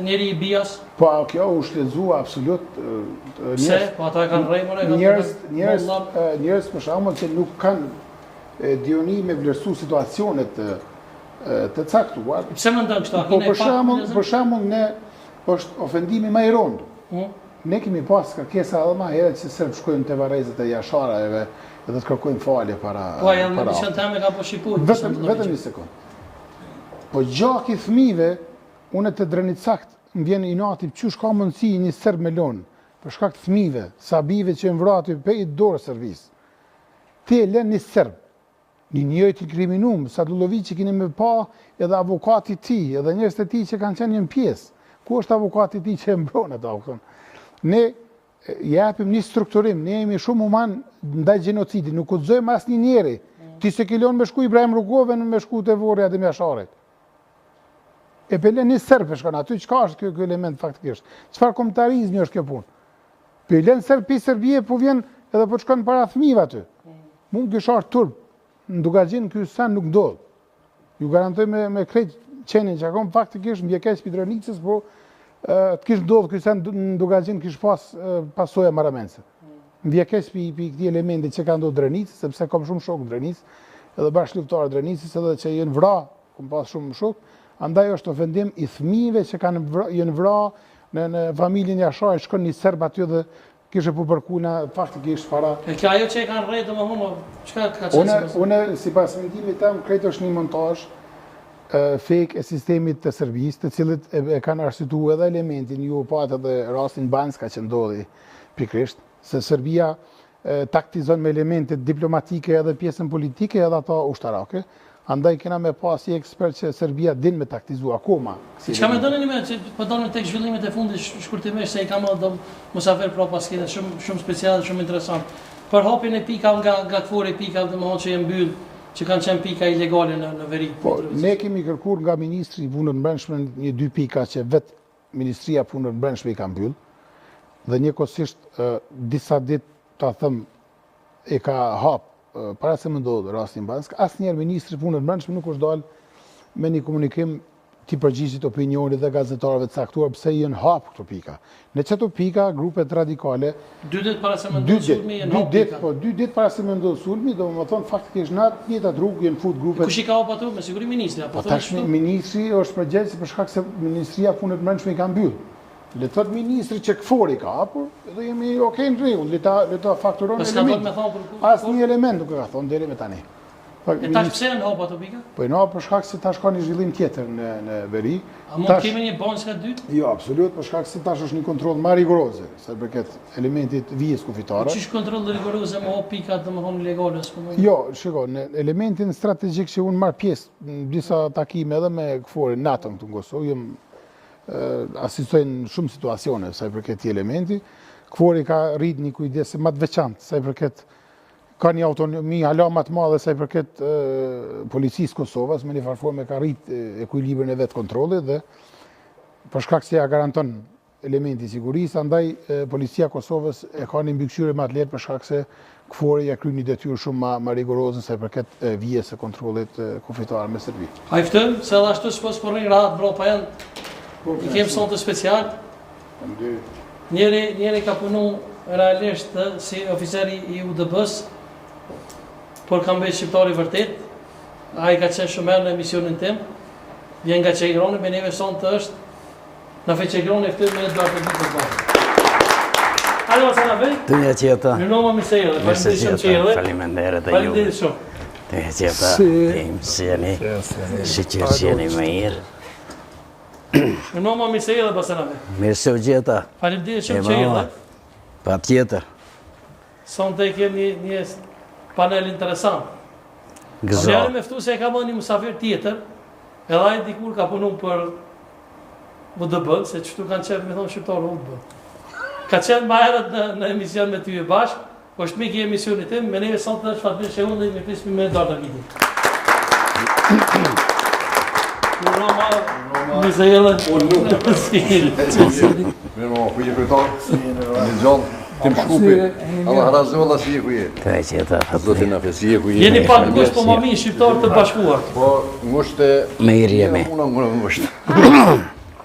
njeri i bias. Po kjo u shlezzua absolut. Pse? Po ata kanë rremur njerëz për shembull që nuk kanë dioni me vlerësu situacionet të caktuar. Pse mendon kështu? Po për shembull ne është ofendimi më i rënd. Ne kemi pas kërkesa edhe më herët që serb shkojnë te varrezat e jashareve dhe të kërkojnë falje para. Po ja në mision tëme ka po shqipuar. Vetëm një sekond. Po gjaki fëmijëve unë të Drenicakt më vjen inati çush ka mundësi një serb me lon për shkak të fëmijëve, sabive që vrati pe i dorë servis. Ti e lën një serb. Një njëjt i kriminum, Sadulovici keni me pa edhe avokati i tij, edhe njerëz të tij që kanë qenë një pjesë. Ku është avokati i tij që e mbron ata kupton? Ne japim një strukturim, ne jemi shumë human ndaj gjenocidit, nuk guxojmë asnjë njeri. Ti se kilon me shku Ibrahim Rugove me shku te Vorri Adem Jasharit. E pelen një serb e shkon aty, çka është kjo element faktikisht? Çfarë kombëtarizmi është kjo punë? Pelen serb pi Serbie po vjen edhe po shkon para fëmijëve aty. Mund gëshar turp, në Dugaxhin ky sen nuk ndodh. Ju garantoj me krejt qenin që akon faktikisht mbjekes Pitronicës, po të kish ndodh ky sen në Dugaxhin kish pas pasoja marramense. Mbjekes pi këtij elementi që ka ndodhur Drenicës, sepse kam shumë shok në Drenicë, edhe bashkëluftarë Drenicës edhe që janë vra, kam pas shumë shok. Andaj është ofendim i fëmijëve që janë vrarë në familjen Jasharit, shkon një serb aty dhe kishte përkuna faktikisht para. Kjo ajo që e kanë rrejtë domethënë, çka ka qenë? Unë sipas mendimit tim, krejt është një montazh fake e sistemit të Serbisë, të cilët e kanë arsyetuar edhe elementin ju pat edhe rastin Banska që ndodhi pikërisht, se Serbia taktizon me elemente diplomatike edhe pjesën politike edhe ato ushtarake. Andaj kena me pas i ekspert që Serbia din me taktizu akoma. Çka më doni me që po donin tek zhvillimet e fundit shkurtimisht se i kam edhe mosafer pra paskete shumë speciale, shumë interesant. Për hapjen e pika nga kfori pika domethënë që janë mbyll, që kanë qenë pika ilegale në veri. Po ne kemi kërkuar nga ministri i punës brendshme një 2 pika që vetë Ministria e Punës Brendshme i ka mbyll. Dhe njëkohësisht disa ditë ta them e ka hap para se më ndodhë rastin Bansk, asnjëherë ministri i punës brendshme nuk është dalë me një komunikim të përgjigjit opinionit dhe gazetarëve të caktuar pse janë hap këto pika. Në çeto pika grupet radikale 2 ditë para se më ndodhë sulmi janë hap pika. Po 2 ditë para se më ndodhë sulmi, domethënë faktikisht në atë njëjtat rrugë janë fut grupet. Kush i ka hap ato? Me siguri ministri apo thonë. Tash ministri është përgjegjës për shkak se Ministria e Punës Brendshme i ka mbyll. Le të thotë ministri që kfori ka hapur, edhe jemi okay në rregull, le ta fakturojmë elementin. Asnjë element nuk e ka thonë deri me tani. E tash pse janë hapa ato pika? Po në për shkak se tash ka një zhvillim tjetër në veri. A mund kemi një bonska dytë? Jo, absolut, për shkak se tash është një kontroll më rigoroze, sa i përket elementit vijës kufitare. Çish kontroll rigoroze më hap pikat domethënë legale s'po? Jo, shiko, në elementin strategjik që unë marr pjesë në disa takime edhe me KFOR-in natën këtu në Kosovë, asistoj në shumë situacione sa i përket këtij elementi. KFOR-i ka rrit një kujdes më të veçantë sa i përket ka një autonomi hala më të madhe sa i përket policisë Kosovës, me një farë forme ka rrit ekuilibrin e vet kontrollit dhe për shkak se ja garanton elementi sigurisë, andaj policia Kosovës e ka një mbikëqyrje më të lehtë për shkak se KFOR-i ja kryen një detyrë shumë më rigoroze sa i përket vijës së kontrollit kufitar me Serbi. A i ftëm, se edhe ashtu s'po sporrin rahat mbrapa janë. I kem sonte special. Njëri ka punu realisht si oficeri i UDB-s, por kam veç shqiptari vërtet. Ai ka qenë shumë herë në emisionin tim. Vjen nga Çejroni, me neve sonte është na fe Çejroni ftëm me Eduard Biko. Alo, sa na vjen? Të një qeta. Në noma mi se edhe, faleminderit shumë. Faleminderit e ju. Faleminderit shumë. Të një qeta, si jeni, si që jeni më mirë. Në noma mi se edhe, basa na vjen. Mirë se u gjeta. Faleminderit shumë që edhe. Pa tjetër. Sonte kemi një panel interesant. Gëzo. Jani me ftu se e ka më një musafir tjetër, edhe ai dikur ka punu për UDB, se qëtu kanë qenë me thonë shqiptarë UDB. Ka qenë ma herët në emision me ty e bashkë, është mik i emisionit tim, me neve sonte është Fatmir Shehun dhe i me prismi me Eduard Arvidi. Në Roma, me se jelë, Mirë më kujë krytar, një gjallë, tim shkupi, Allah razolla si e kujë. Të një qeta, Zotin Nafe, si e kujë. jeni pak në gosë po mami shqiptarë të bashkuar. Po, ngushte... me i rjemi. Unë ngushte.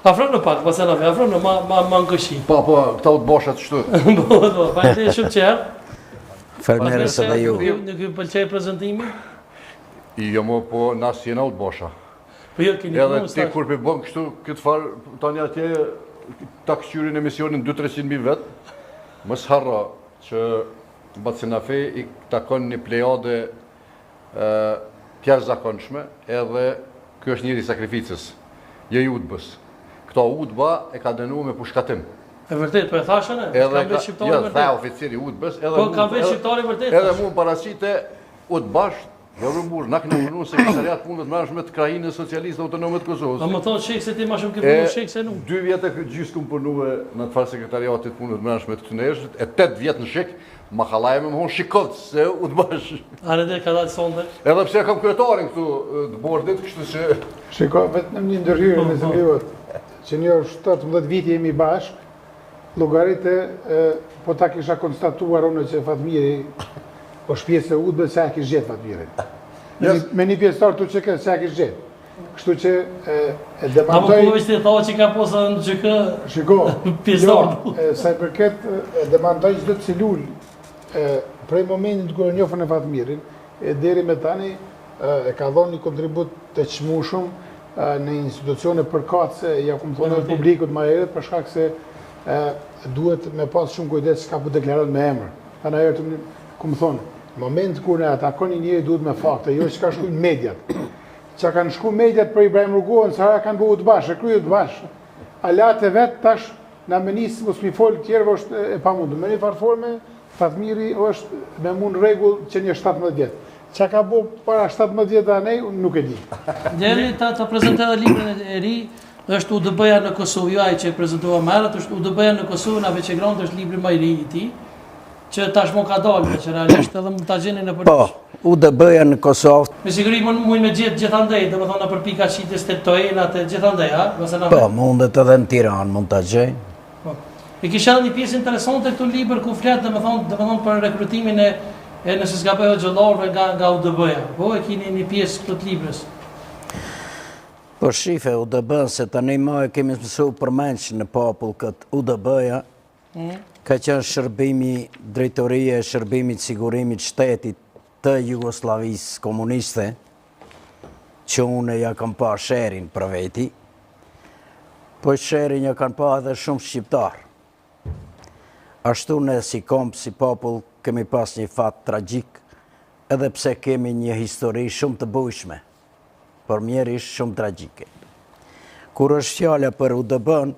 Afro në pak, basa na ve, afro në ma në këshi. Po, këta u të boshat shtu. Faleminderit shumë që herë. Faleminderit edhe ju. Nuk ju pëlqej prezantimi? Jo më, po, nasë jena u të bosha. Po jo, keni Edhe punu ti kur për bën kështu, këtë farë, tani atje, ta këqyrin emisionin 200-300.000 vetë, mos harro që Bacinafe i takon një plejade tjerë zakonshme, edhe kjo është njëri sakrificës, je i UDB-s. Këta UDB-a e ka dënu me pushkatim. E vërtet, po e thashën e? Kam veç shqiptari Jo, vërtet? tha oficiri UDB-s, Po kam veç shqiptari vërtet? edhe mu parasite UDB-ash, jo rëmbur, na kënë punu sekretariat punëve të mërshme të krajinës socialiste autonomet Kosovës. A më thonë shek se ti ma shumë ke punu shek se nuk. 2 vjetë e gjysë këmë punu në të farë sekretariatit punëve të mërshme të këtëneshët, e 8 vjetë në shek, ma khalaj me më honë shikot, se u të bash. Are dhe ka dalë sonde? Edhe pse kam kryetarin këtu të bordit, kështu që... Shiko, vetëm një ndërhyrje me zëmjot, që një 17 viti jemi bashkë, llogaritë, po ta kisha konstatuar unë që Fatmiri është pjesë e UDB-s, se a kish gjetë Fatmirin. Me një pjesëtar të që se a kish gjetë. Kështu që e demantoj... A më po vështë të tha që ka posa në GK Shiko, pjesëtar. sa i përket e demantoj çdo celul prej momentit kur e njohën e Fatmirin, deri me tani e ka dhënë një kontribut të çmueshëm në institucione përkatëse, ja ku më thonë publikut më herët, për shkak se duhet me pas shumë kujdes çka po deklaron me emër. Tanë ajo ku më thonë, në moment kur ne atakon një njeri duhet me fakte, jo çka shkruajnë mediat. Çka kanë shkruar mediat për Ibrahim Rugova, sa kanë bëu të bashkë, kryet të bashkë. Alate vet tash na menis mos mi fol tjerëve është e pamundur. Me një farforme Fatmiri është me mund rregull që një 17 vjet. Çka ka bëu para 17 vjet anej, unë nuk e di. Deri ta prezantoj edhe librin e ri, është UDB-ja në Kosovë, jo ai që e prezantova më herët, është UDB-ja në Kosovë, na Veçegrand është libri më i ri i tij, që tashmë ka dalë, që realisht edhe mund ta gjeni në Po, UDB-ja në Kosovë. Me siguri mund me gjetë gjithandej, domethënë për pika qitës të tojena të gjithandej, ha? Po, mundet edhe në Tiranë mund ta gjej. Po. E kisha edhe një pjesë interesante këtu libër ku flet domethënë për rekrutimin e nëse s'ka bëjë xhollarëve nga UDB-ja. Po, e keni një pjesë këtu të librës. Po shife UDB-n, se tani më e kemi mësu përmenç në popull këtë UDB-ja, ka qenë shërbimi, drejtoria e shërbimit sigurimit shtetit të Jugoslavisë komuniste, që unë ja kam pa sherin për veti, po sherin ja kanë pa edhe shumë shqiptar. Ashtu ne si komp, si popull, kemi pas një fat tragjik, edhe pse kemi një histori shumë të bujshme, por mjerisht shumë tragjike. Kur është fjala për UDB-n,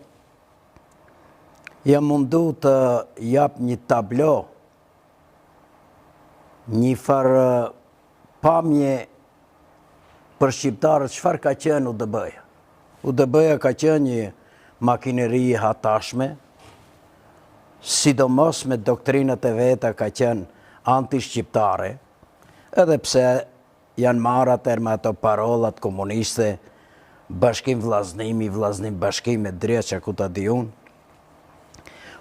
jam mundu të jap një tablo, një farë pamje për shqiptarët çfarë ka qenë UDB-ja. UDB-ja ka qenë një makineri e hatashme, sidomos me doktrinat e veta ka qenë anti-shqiptare, edhe pse janë marrë atër me ato parolat komuniste, bashkim vllaznim bashkim e dreqa ku ta di unë.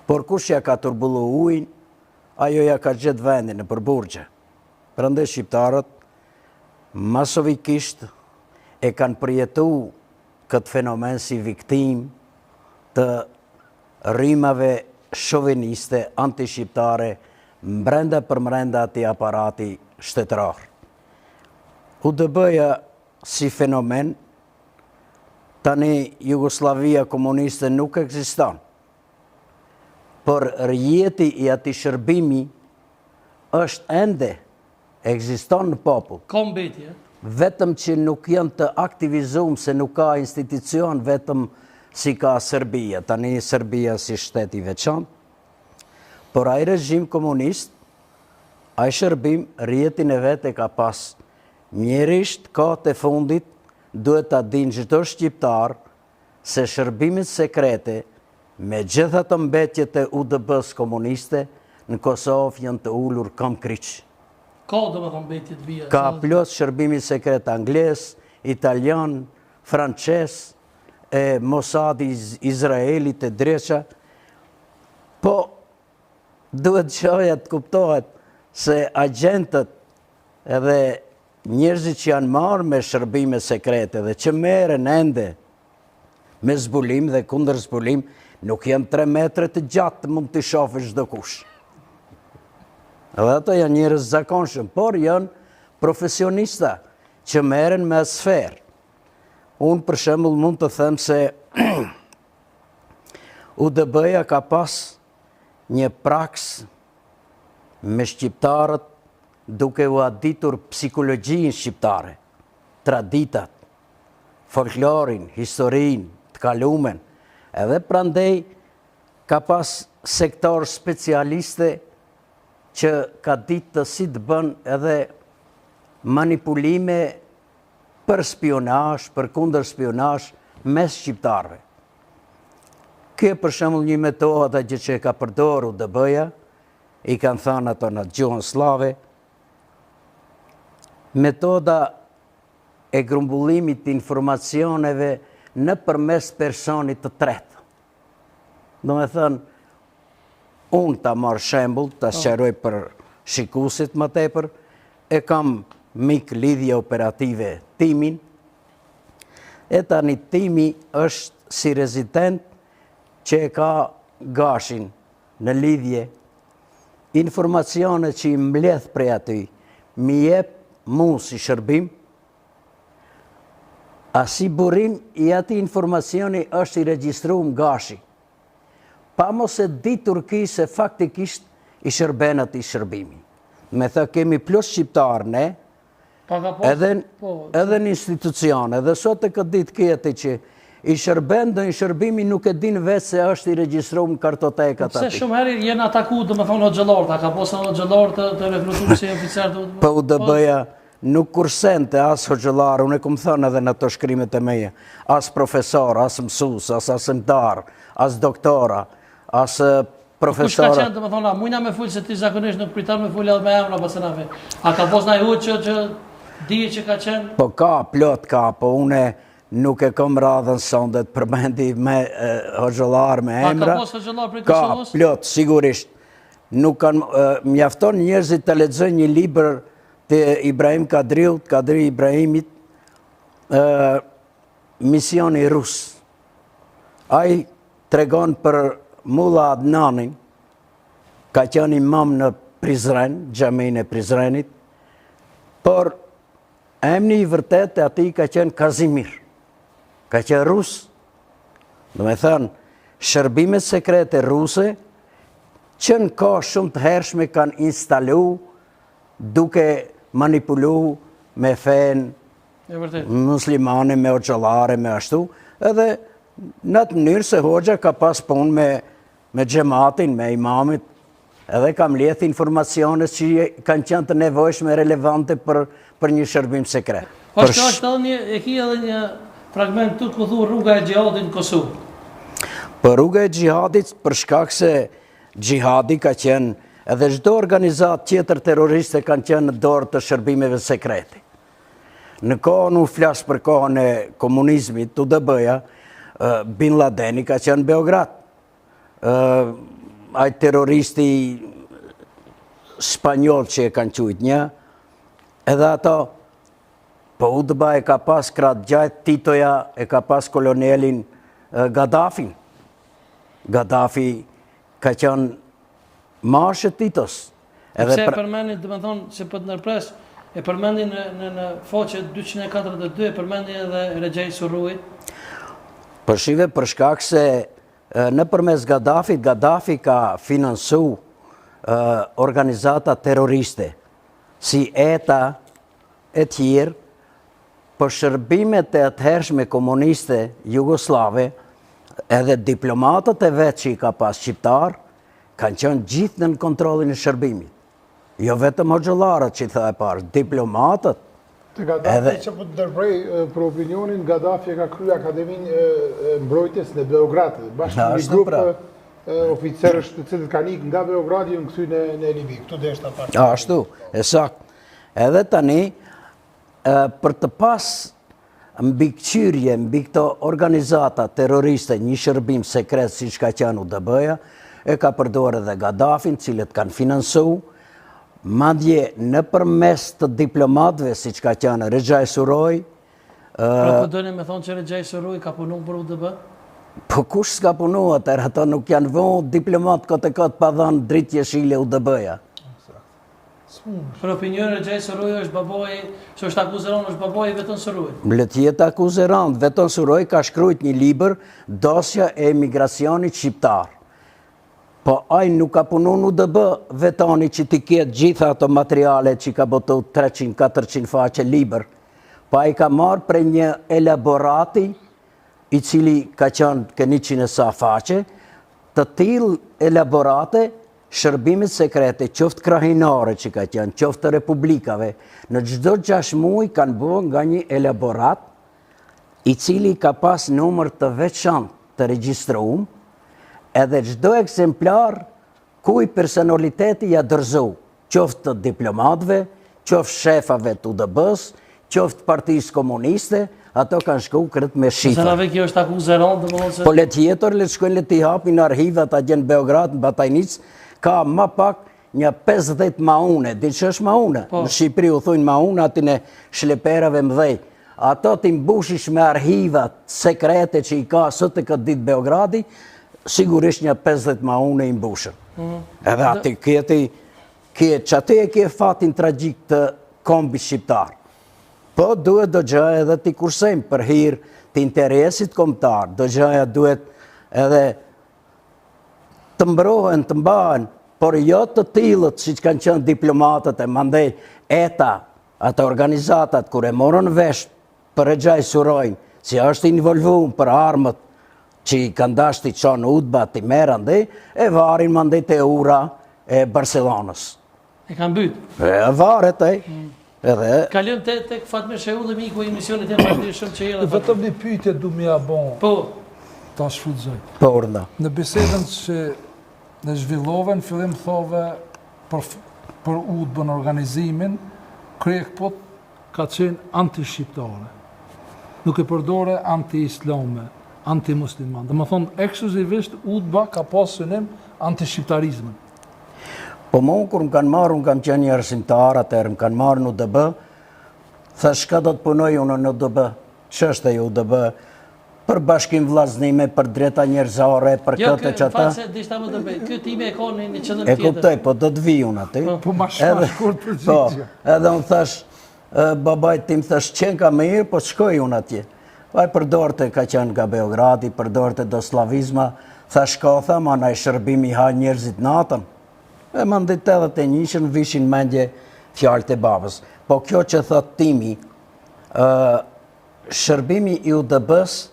Por kush ja ka turbullu ujin, ajo ja ka gjetë vendin në përburgje. Prandaj shqiptarët masovikisht e kanë përjetu këtë fenomen si viktim të rrimave shoviniste, anti-shqiptare, mbrenda për mbrenda ati aparati shtetërar. UDB-ja si fenomen, tani Jugoslavia komuniste nuk ekziston, por rjeti i ati shërbimi është ende, ekziston në popull. Ka mbetje. Vetëm që nuk janë të aktivizum, se nuk ka institucion vetëm si ka Serbia. Tani Serbia si shteti veçantë, por ai regjim komunist, ai shërbim, rjetin e vetë e ka pas. Mjerisht, ka të fundit, duhet ta dinë çdo shqiptar se shërbimit sekrete me gjitha të mbetjet e UDB-s komuniste në Kosovë janë të ullur kam kryq. Ka do me thonë mbetjet bia. Ka plot shërbimi sekret angles, italian, frances, e Mossadi Izraelit e dreqa, po duhet qoja të kuptohet se agentët edhe njerëzit që janë marrë me shërbime sekrete dhe që merren ende me zbulim dhe kundër zbulim, nuk janë 3 metre të gjatë të mund të shohë çdo kush. Edhe ato janë njerëz zakonshëm, por janë profesionista që merren me sferë. Unë për shembull mund të them se UDB-ja ka pas një praks me shqiptarët duke u aditur psikologjin shqiptare, traditat, folklorin, historin, të kalumen, edhe prandej ka pas sektor specialiste që ka ditë të si të bën edhe manipulime për spionazh, për kundër spionazh mes shqiptarëve. Kjo për shembull një metodë që e ka përdorur UDB-ja, i kanë thënë ato në gjuhën slave, metoda e grumbullimit të informacioneve në përmes personit të tretë. Do me thënë, unë ta marrë shembull, ta sqaroj për shikuesit më tepër, e kam mik lidhje operative Timin, e tani Timi është si rezident që e ka Gashin në lidhje, informacione që i mbledh prej aty, mi jep mu si shërbim, a si burim i ati informacioni është i regjistruar Gashi, pa mos e di Turki se faktikisht i shërben ati shërbimi. Me thë kemi plus shqiptar ne, edhe në institucione, edhe sot e këtë ditë kjeti që i shërben dhe i shërbimi nuk e din vetë se është i regjistruar në kartotekat ati. Pse shumë herë jenë ataku, dhe me thonë o gjëllarët, a ka posë o gjëllarët të rekrutuar si oficer të UDB? Po UDB-ja nuk kursente as hoxhëllar, unë e kom thënë edhe në të shkrimet e meje, as profesor, as mësues, as asemtar, as doktora, as profesora. Kush ka qenë të me thonë, mujna me full se ti zakonisht nuk pritar me full edhe me emra basenave. A ka pos na i huq që dije që ka qenë? Po ka, plot ka, po une nuk e kom radhën sonde të përmendi me hoxhëllar me emra. A ka pos hoxhëllar për Ka, Kosovës? plot, sigurisht. Nuk kanë, mjafton njerëzit të lexojnë një libër të Ibrahim Kadriut, Kadri Ibrahimit, misioni rus. Ai tregon për Mulla Adnanin, ka qenë imam në Prizren, xhamin e Prizrenit, por emri i vërtet e ati ka qenë Kazimir, ka qenë rus. Do me thënë, shërbimet sekrete ruse, që në kohë shumë të hershme kanë instalu duke manipulu me fen muslimane, me oqëllare, me ashtu, edhe në të mënyrë se hoxha ka pas punë me gjematin, me imamit, edhe kam lidh informacionet që kanë qenë të nevojshme, relevante për një shërbim sekret. Është e ki edhe një fragment të këthu rruga e gjihadit në Kosovë. Për rruga e gjihadit, për shkak se gjihadi ka qenë, edhe çdo organizat tjetër terroriste kanë qenë në dorë të shërbimeve sekreti. Në kohën u flas për kohën e komunizmit, UDB-ja, Bin Ladeni ka qenë në Beograd. Ai terroristi spanjoll që e kanë quajtur një, edhe ato, po UDB e ka pas krahët gjajt, Titoja e ka pas kolonelin Gaddafin. Gaddafi ka qenë marshë Titos. Pse e përmendin, dhe me thonë, se për të nërpres, e përmendin në faqe 242, e përmendin edhe Regjej Surruit? Përshive për shkak se në përmes Gaddafit, Gaddafi ka finansu organizata terroriste, si ETA e tjerë, për shërbimet e atëhershme komuniste jugoslave, edhe diplomatët e vetë që i ka pas shqiptar, kanë qenë gjithë në kontrolin e shërbimit. Jo vetëm hoxhallarët që i tha e parë, diplomatët. Të Gaddafi që po të ndërprej për opinionin, Gaddafi ka kryer Akademinë e Mbrojtjes në Beograd, bashkë me një grup oficerësh të cilët kanë ikë nga Beogradi në kthy në Libi. Këtu deshta pak. Ashtu, sakt. Edhe tani për të pas mbi këqyrje, mbi këto organizata terroriste, një shërbim sekret si që ka qenë UDB-ja, e ka përdorur edhe Gaddafin, cilët kanë finansu, madje në përmes të diplomatëve, si që ka qenë Regjej Surruj. Pra po doni me thonë që Regjej Surruj ka punu për UDB? Po kush s'ka punu atër, ato nuk janë vënë diplomat këtë pa dhanë dritë jeshile UDB-ja. Për opinion Regjej Surruj është baboj, që është akuzeron është baboj Veton Surruj? Le të jetë akuzeron, Veton Surruj ka shkruajt një libër, Dosja e emigracionit shqiptar. Po ai nuk ka punu në UDB Vetoni që t'i ketë gjitha ato materiale që ka botu 300-400 faqe libër. Po ai ka marrë për një elaborati i cili ka qenë ke 100 e sa faqe, të tillë elaborate shërbimit sekrete, qoftë krahinare që ka qenë, qoftë të republikave, në çdo 6 muaj kanë bërë nga një elaborat i cili ka pas numër të veçantë të regjistruar, edhe çdo ekzemplar kuj personaliteti ja dorëzoi, qoftë të diplomatëve, qoftë shefave të UDB-s, qoftë Partisë Komuniste, ato kanë shku këtë me shifra. Se nave kjo është akuzeron, dhe më thonë se... Po le tjetër, le të shkojnë le t'i hapin arhivat a gjenë Beograd, në Batajnic, ka ma pak një 50 maune, di që është maune? Në Shqipëri u thujnë maune atin e shleperave mdhej. Ato t'i mbushish me arhivat sekrete që i ka sot e këtë ditë Beogradi, sigurisht një 50 maune i mbushën. Edhe ati që ati e kje fatin tragjik të kombi shqiptar. Po duhet do gjëja edhe t'i kursejmë për hirë të interesit kombëtar, do gjëja duhet edhe të mbrohen, të mbahen, por jo të tillët që kanë qenë diplomatët e mandej ETA, ata organizatat kur e morën vesh për Regjej Surruj, që është involvuar për armët që i kanë dashur t'i çonë UDBA, t'i merr andej, e varin mandej te ura e Barcelonës. E kanë byt. E varet ai. Edhe Kalojmë tek Fatme Shehu dhe miku i emisionit janë shumë që jera. Vetëm një pyetje du m'ia bon. Po. Ta shfrytëzoj. po urda. Në bisedën që ne zhvillove, në fillim thove për UDB-n organizimin, Krekpot ka qenë anti-shqiptare. Nuk e përdore anti-islame, anti-musliman. Dhe më thonë, ekskluzivisht UDB ka pas synim anti-shqiptarizmin. Po mu, kur më kanë marrë, unë kam qenë një arsimtar, atër më kanë marrë në UDB, thash, ka do të punoj unë në UDB, që është e UDB, për bashkim vllaznime, për dreta njerëzore, për këtë që ata. Jo, se dishta më të bëj, këtë time e ka në një qëndër tjetër. E kuptoj, po do të vi unë aty. Po ma shkurt përgjigje. Edhe unë thash, babaj tim thash, qenë ka mirë, po shkoj unë atje. Vaj përdorte, ka qenë nga Beogradi, përdorte do slavizma, thash ka thama, na i shërbimi ha njerëzit natën. E më ndit edhe të njëshën vishin mendje fjallët e babës. po kjo që thot Timi, shërbimi i UDB-s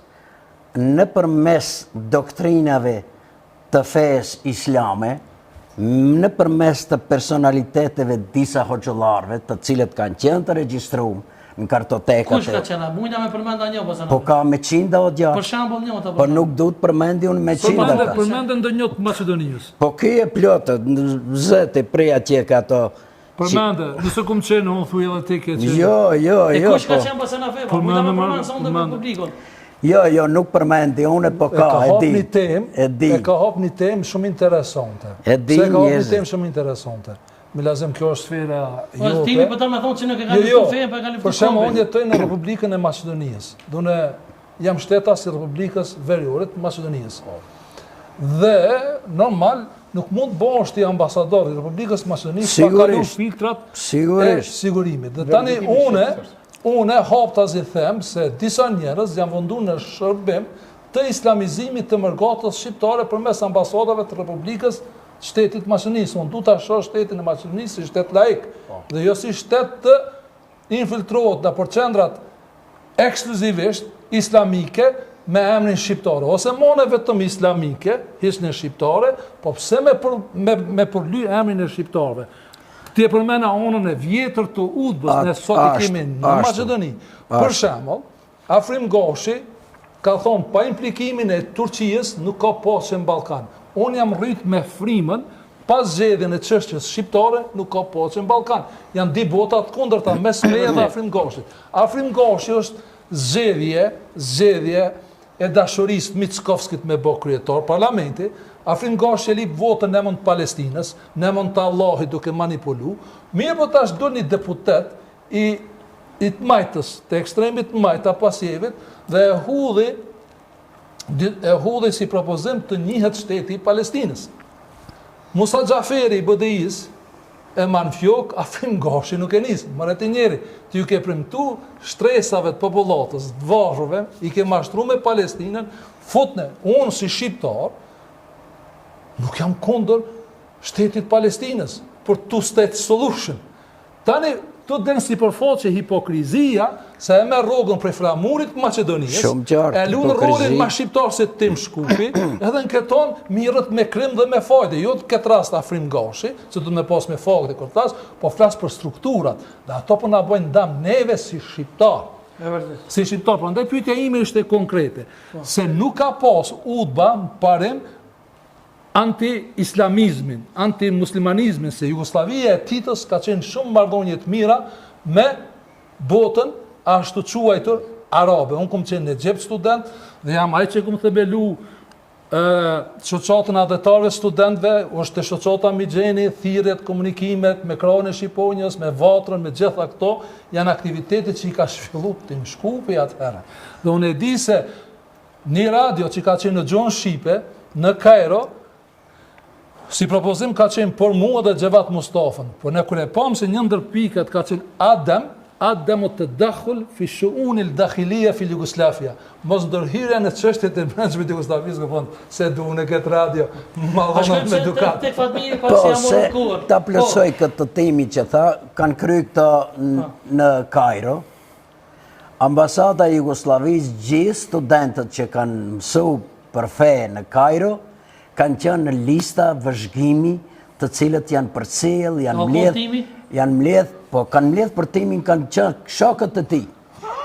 në përmes doktrinave të fejës islame, në përmes të personaliteteve disa hoxhëllarëve, të cilët kanë qenë të regjistruar në kartotekat. Kush ka qenë? Mujna me përmenda një ose Po ka me qinda o gjatë. Për shembull një ata. Po nuk duhet përmendi unë me qinda. Përmendën ndonjë të Maqedonisë. Po ky e plotë, zëti prej atje ka ato. Përmendë, nëse kum qenë unë thuj edhe ti ke qenë. Jo. E kush ka qenë pas na fe? Po mujna me përmend sa unë me publikun. Jo, nuk përmendi unë, po ka, e ka hap një temë shumë interesante. Se ka hap një temë shumë interesante. Me lazem kjo është sfera jote. Timi po ta më thonë që nuk e kanë luftuar fenë, po e kanë luftuar. Për shembull, unë jetoj në Republikën e Maqedonisë. Donë jam shtetas i Republikës Veriore të Maqedonisë. Dhe normal nuk mund të bëhesh ti ambasador i Republikës Maqedonisë pa kaluar filtrat e sigurimit. Dhe tani unë haptas i them se disa njerëz janë venduar në shërbim të islamizimit të mërgatës shqiptare përmes ambasadave të Republikës Shtetit Maqedonisë. Unë du ta shoh shtetin e Maqedonisë si shtet laik dhe jo si shtet të infiltrohet në përqendrat ekskluzivisht islamike me emrin shqiptare. Ose mone vetëm islamike, hisnë shqiptare, po pse me përly emrin e shqiptarëve. Ti e përmena onën e vjetër të UDB-s, ne sot i kemi në Maqedoni. Për shembull, Afrim Gashi ka thonë pa implikimin e Turqisë nuk ka pasje në Ballkan. Unë jam rrit me frymën, pas zgjedhjen e çështjes shqiptare nuk ka pasje në Ballkan. Janë di bota të kundërta mes meje dhe Afrim Gashit. Afrim Gashi është zgjedhje e dashurisë Mickovskit me bë kryetar parlamenti. Afrim Gashi e lip votën në emër të Palestinës, në emër të Allahit duke manipulu. Mirë po tash do një deputet i të majtës, të ekstremit të majta pasjevit, dhe e hudhi si propozim të njihet shteti i Palestinës. Musa Xhaferi i BDI-s e man fjok, Afrim Gashi nuk e nisë. Maret e njeri, ti ju ke premtu shtresave të popullatës, të varrëve, i ke mashtru me Palestinën, futne, unë si shqiptar, nuk jam kundër shtetit Palestinës për two-state solution. Tani, të denë si përfaqe hipokrizia, se e me rogën prej flamurit Maqedonisë, e lunë rolin ma shqiptar se Tim Shkupi, edhe në këton mirët me krim dhe me fajde. Jo të këtë rast Afrim Gashi, se të me pas me fajde dhe këtë rast, po flasë për strukturat, dhe ato për nga bojnë dam neve si shqiptar. Si shqiptar, për ndaj pyetja ime ishte konkrete, se nuk ka pas UDBA në parim anti-islamizmin, anti-muslimanizmin, se Jugoslavia e Titës ka qenë shumë marrëdhënie të mira me botën ashtu quajtur arabe. Unë kom qenë në Egjipt student dhe jam ai që kom thebelu shoqatën adhetarëve studentëve, është të shoqata Migjeni, thirrjet, komunikimet me krahun e Shqiponjës, me Vatrën, me gjitha këto janë aktivitetet që i ka zhvilluar Tim Shkupi atëherë. Dhe unë e di se një radio që ka qenë në Gjon Shqipe në Kairo si propozim ka qenë por mua dhe Xhevat Mustafën, por ne kur e pam se një ndër pikat ka qenë Adamu tadakhul fi shu'un al-dakhiliyya fi Jugoslavia. Mos ndërhyrja në çështjet e brendshme të Jugosllavisë, se duan në këtë radio, mallon me dukat. Tek Fatmiri ka si amor kur. Ta plotësoj këtë temi që tha, kanë kryer këto në Kairo. Ambasada e Jugosllavisë, gjithë studentët që kanë mësuar për fe në Kairo, kanë qenë në lista vëzhgimi të cilët janë përcjell, janë mbledh, po kanë mbledh për timin, kanë qenë shokët të tij.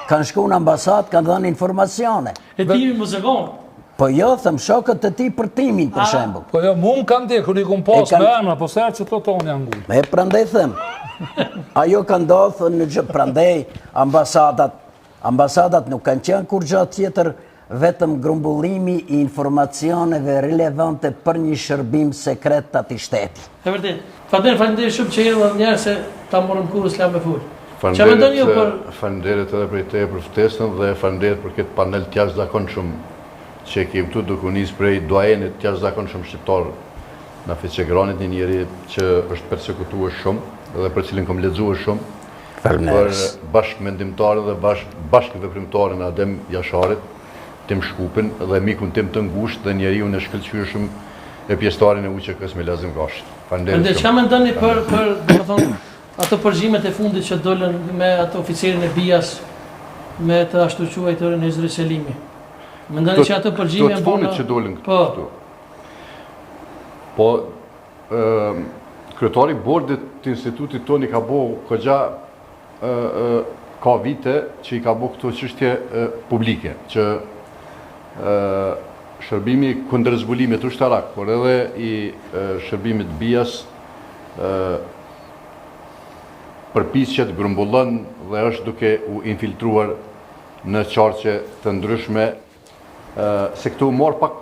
Kanë shkuar në ambasadë, kanë dhënë informacione. E timi muzikon. Po jo, them shokët të tij për timin për shembull. Po jo, mua më kanë ndjekur, i kum pas me emra, po sa që to tonë janë ngul. E prandaj them. Ajo ka ndodhur në gjë, prandaj ambasadat nuk kanë qenë kur gjë tjetër, vetëm grumbullimi i informacioneve relevante për një shërbim sekret të atij shteti. E vërtet. Faleminderit shumë që erdhën njerë se ta morëm kurrë s'lam me fol. Faleminderit edhe për te për ftesën dhe faleminderit për këtë panel të jashtëzakonshëm që kemi këtu, duke u nisur prej doajenit të jashtëzakonshëm shqiptar na Feçegranit, një njeri që është persekutuar shumë dhe për cilin kam lexuar shumë. Për bashkëmendimtarën dhe bashkëveprimtarën Adem Jasharit, Tim Shkupin dhe mikun tim të ngushtë dhe njeriu në shkëlqyeshëm e pjesëtarin e UÇK-s me Lazim Gashit. Faleminderit. Çka mendoni për, domethënë, ato përgjimet e fundit që dolën me ato oficerin e BIAS, me të ashtu quajtërin Hezri Selimi. Mendoni që ato përgjime të fundit që dolën këtu. Po, kryetari bordit të institutit toni ka bo këgja ka vite që i ka bo këto çështje publike, që shërbimi kundër zbulimit ushtarak, por edhe i shërbimit BIAS përpiqet, grumbullon dhe është duke u infiltruar në qarqe të ndryshme, se këtu u mor pak,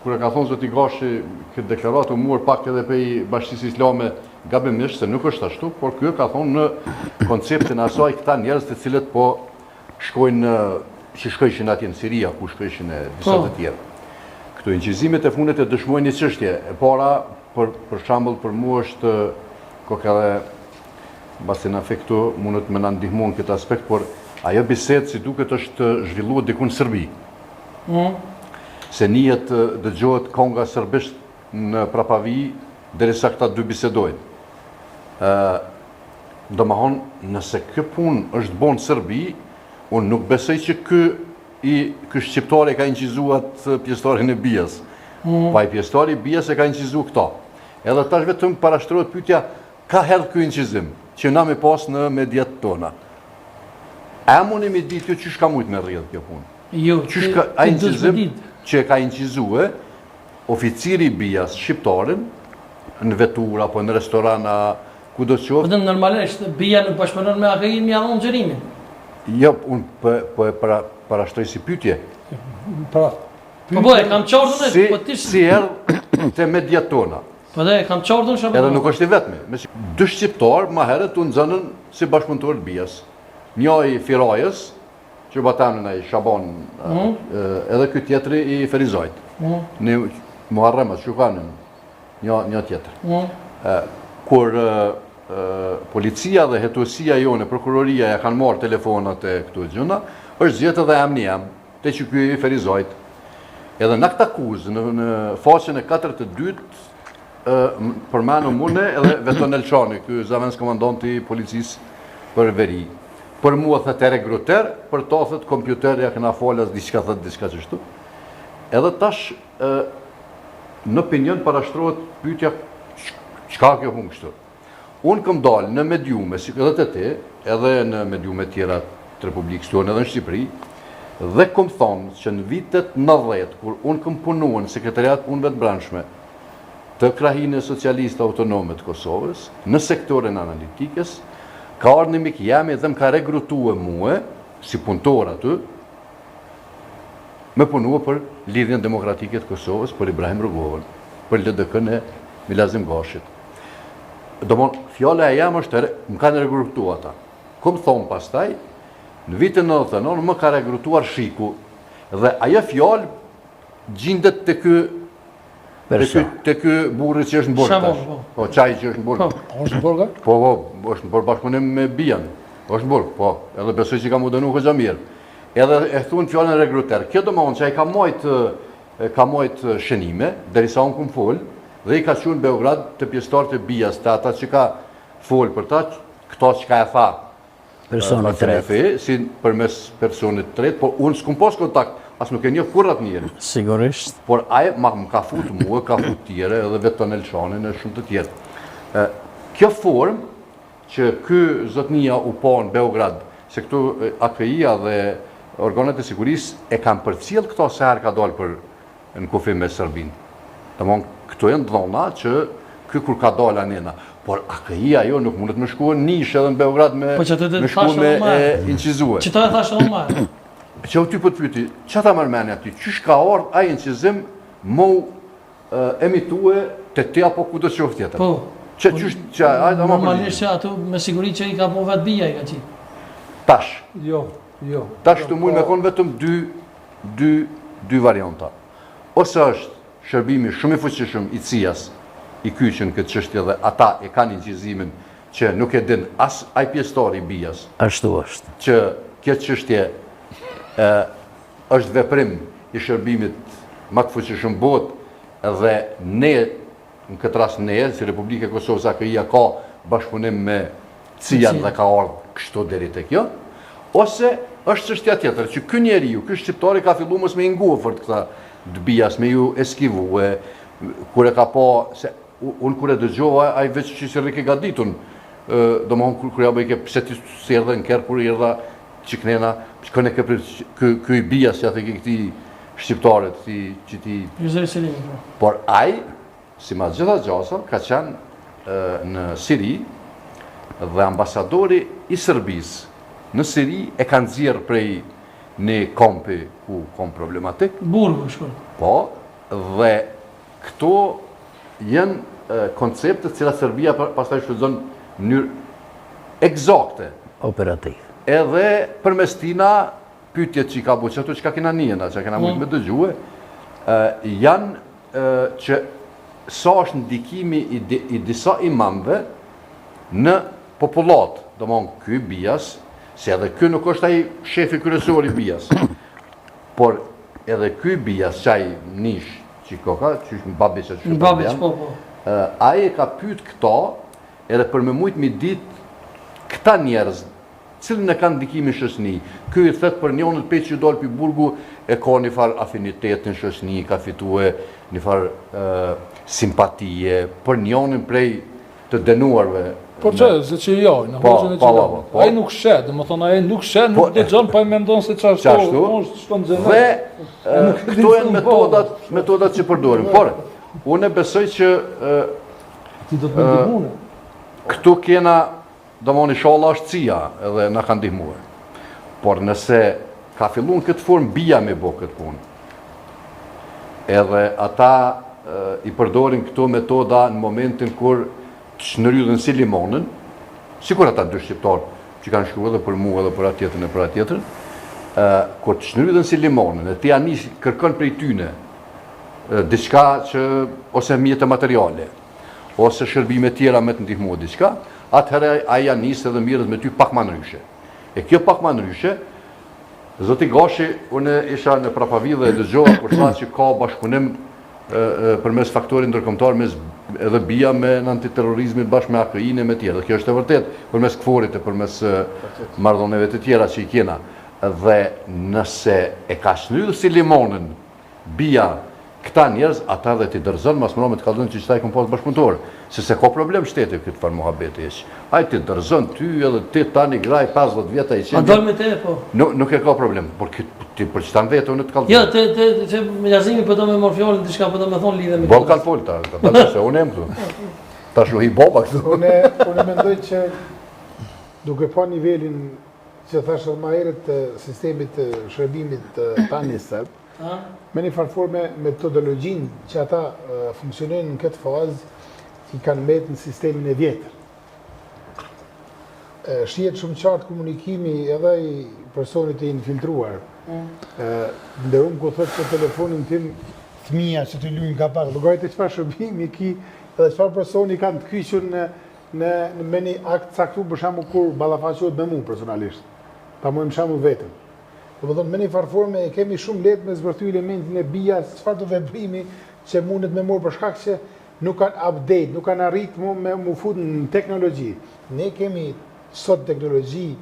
kur e ka thonë zoti Gashi, këtë deklarat u mor pak edhe pe i Bashkisë Islame gabimisht, se nuk është ashtu, por kjo ka thonë në konceptin asaj këta njerëz të cilët po shkojnë, që shkojshin atje në Siria, ku shkojshin e disa të tjerë. Këto incizimet e fundit e dëshmojnë një çështje. E para, për shembull, për mua është koka dhe basi na këtu mundet më na ndihmon këtë aspekt, por ajo bisedë si duket është zhvilluar diku në Serbi. Se njihet dëgjohet konga serbisht në Prapavi derisa këta dy bisedojnë. Domethënë, nëse kjo punë është bon në Serbi, unë nuk besoj që ky shqiptari ka incizuat pjesëtarin e BIAS. Pa i pjesëtari BIAS e ka incizu këta. Edhe tash vetëm parashtrohet pyetja, ka hedh ky incizim që na me pas në mediat tona. A mundi mi ditë që ka mujt me rrjedh kjo punë? Jo, a incizim që ka incizue oficiri BIAS shqiptarin në vetura, apo në restorana, ku do të qoftë. Po normalisht BIA nuk bashkëpunon me AKI-n me avon xherimin. Jo, unë po e parashtroj si pyetje. Po e kam qordhën e po ti si erdh te mediat tona. Po e kam qordhën shumë. Edhe nuk është i vetmi. Dy shqiptar më herët u nxënën si bashkëpunëtor të BIAS. Një i Firajës, që batanën ai Shaban, edhe ky tjetri i Ferizajt. Në Muharremat, Shukanën, një tjetër. Kur policia dhe hetuesia jone, prokuroria ja kanë marrë telefonat e këtu gjëna, është zgjedhur edhe emri jam, te që ky i Ferizajt. Edhe na këtë akuzë në faqen e 4-2 përmenu mune edhe Veton Elçani, ky zavens komandanti i policisë për veri. Për mua thët e regruter, për ta thët kompjuterja këna falas diçka thët diçka qështu. Edhe tash, në opinion parashtrohet pyetja çka kjo punë kështu. Unë këm dalë në mediume, si edhe të te, edhe në mediume tjera të Republikës tonë, edhe në Shqipëri, dhe këm thonë që në vitet 90, kur unë këm punuar në Sekretariat Punëve të Brendshme të Krahinë Socialiste Autonome të Kosovës, në sektorin analitikës, ka ardhur një mik jemi dhe më ka regrutuar mua, si punëtor aty, me punua për Lidhjen Demokratike të Kosovës, për Ibrahim Rugovën, për LDK-n e Milazim Gashit. Domon, fjala e jam është, më kanë regrutuar ata. Kom thonë pastaj, në vitin 99, më ka regrutuar Shiku, dhe ajo fjalë gjendet te ky burri që është në burg tash. Po, çaj që është në burg. Është në burg? Po, është në burg bashkëpunim me Bian. Është në burg, po. Edhe besoj që ka mu dënu këgja mirë. Edhe e thunë fjallën regruter. Kjo do më onë që ai ka mojt shënime, derisa unë kumë folë, dhe i ka qunë Beograd të pjesëtarët e BIAS, të ata që ka folë për ta, këta që ka e tha personit tretë. Si përmes personit tretë, por unë s'kum pas kontakt, as nuk e një kurrat njëri. Sigurisht. Por aje më ka fut mua, ka fut tjere, edhe Veton Elçanin e shumë të tjerë. Kjo formë që ky zotnia u pa në Beograd, se këtu AKI-a dhe organet e sigurisë e kanë përcjell këto se herë ka dalë për në kufi me Serbinë. Domthon këto janë dhona që ky kur ka dalë anena. Por AKI-a jo nuk mundet më shkuën nish edhe në Beograd me shkuën me incizue. Që të e thashtë edhe marë? Që u ty për të pyti, që ta mërmeni aty, qysh ka ardhë a incizim më emitue të te apo ku do të qoftë tjetër? Po. Normalisht që ato me siguri që i ka po vetë BIA i ka qitë. Tash. Jo. Tash të mujnë me konë vetëm dy varianta. Ose është shërbimi shumë i fuqishëm i CIA-s i kyqën këtë çështje dhe ata e kanë incizimin që nuk e din as ai pjesëtari i BIA-s. Ashtu është. Që këtë çështje është veprim i shërbimit më të fuqishëm botë dhe ne, në këtë rast ne, si Republika e Kosovës AKI-a ka bashkëpunim me CIA dhe ka ardhur kështu deri tek kjo, ose është çështja tjetër që ky njeriu, ky shqiptari ka filluar mos me nguafër këta dëbijas, me ju eskivue, kur e ka pa se unë kur e dëgjova ai veç që si rrike gaditun, domthon kur ja bëj ke pse ti s'erdhe në kerr kur erdha çiknena, shkon e ky i bija si atë këtij shqiptarët, që ti Yusuf Selimi. por ai, si ma gjitha gjasa, ka qenë në Siri dhe ambasadori i Serbisë në Siri e kanë nxjerrë prej një kompi ku kom problematik. Burgu shkon. Po, dhe këto janë koncepte të cilat Serbia pastaj shfrytëzon në mënyrë eksakte. Operativ. Edhe përmes tina pyetjet që ka bërë çato çka kena njëna, që kena mujt me dëgjue, janë që sa është ndikimi i disa imamve në popullat, domthon ky Bias, se edhe ky nuk është ai shefi kryesor i Bias, por edhe ky Bias çaj nish çikoka, çish Babiç çu. Babiç po. Ai e ka pyet këta edhe për me mujt mi dit këta njerëz cilën e kanë ndikimin shoqëni. Ky i thot për njërin peç që dol pi burgu e ka një far afinitet në shoqëni, ka fitue një far simpatie për njërin prej të dënuarve. Po që, se që jo, në hoxhën e qilave. Ai nuk shet, dhe më thonë, ai nuk shet, nuk dëgjon, pa i mendon se qashtu, shkon xhenet. Dhe këto janë metodat që përdorim. Por, unë e besoj që ti do të më ndihmune. Këtu kena, domthoni inshallah është CIA edhe na ka ndihmuar. Por nëse ka filluar këtë formë bija me bë këtë punë, edhe ata i përdorin këto metoda në momentin kur të shndrydhen si limonën, sikur ata dy shqiptarë që kanë shkuar edhe për mua edhe për atjetrin e për atjetrin, kur të shndrydhen si limonën, e ti anish kërkon prej tyne diçka që ose mjete materiale, ose shërbime tjera me të ndihmuar diçka, atëherë ai anis edhe mirët me ty pak më ndryshe. E kjo pak më ndryshe, zoti Gashi, unë isha në Prapavi dhe dëgjova kur thonë që ka bashkëpunim përmes faktorit ndërkombëtar mes edhe bija me antiterrorizmin bashkë me AKI-n e me tjerë. Kjo është e vërtet, përmes KFOR-it e përmes marrëdhënieve të tjera që i kena. Dhe nëse e ka shndrydhur si limonën bija këta njerëz, ata dhe ti dërzon mas mëro me të kallëzën që qëta i kom pas bashkëpunëtor. Se ka problem shteti këtë farë muhabeti eq. Ai ti dërzon ty edhe ti tani graj 50 vjeta i qenë. A dojmë te, po? Nuk e ka problem, por ti për qëta në vetë unë të kallëzën. Ja, që me jazimi për do me morë fjallin të shka për do me thonë lidhe me këtë. Bo kanë folë ta, se unë em këtu. Ta shuhi boba këtu. Unë mendoj që duke pa nivelin që thashtë ma herët të sistemit të shërbimit tani sërb, me një farforme metodologjin që ata funksionojnë në këtë fazë që i kanë metë në sistemin e vjetër. Shihet shumë qartë komunikimi edhe i personit e infiltruar. Ndërëm ku thëtë që telefonin tim fëmija që të lujnë ka pak, lugajt e qëfar shërbimi ki edhe qëfar personi kanë të kyqur në me një akt caktu për shamu kur balafaqohet me mu personalisht. Ta mojmë shamu vetëm. Do më thonë, me një farforme e kemi shumë letë me zbërthy elementin e bija, qëfar të veprimi që mundet me morë për shkak që nuk kanë update, nuk kanë arritë me mu fut në teknologji. Ne kemi sot teknologji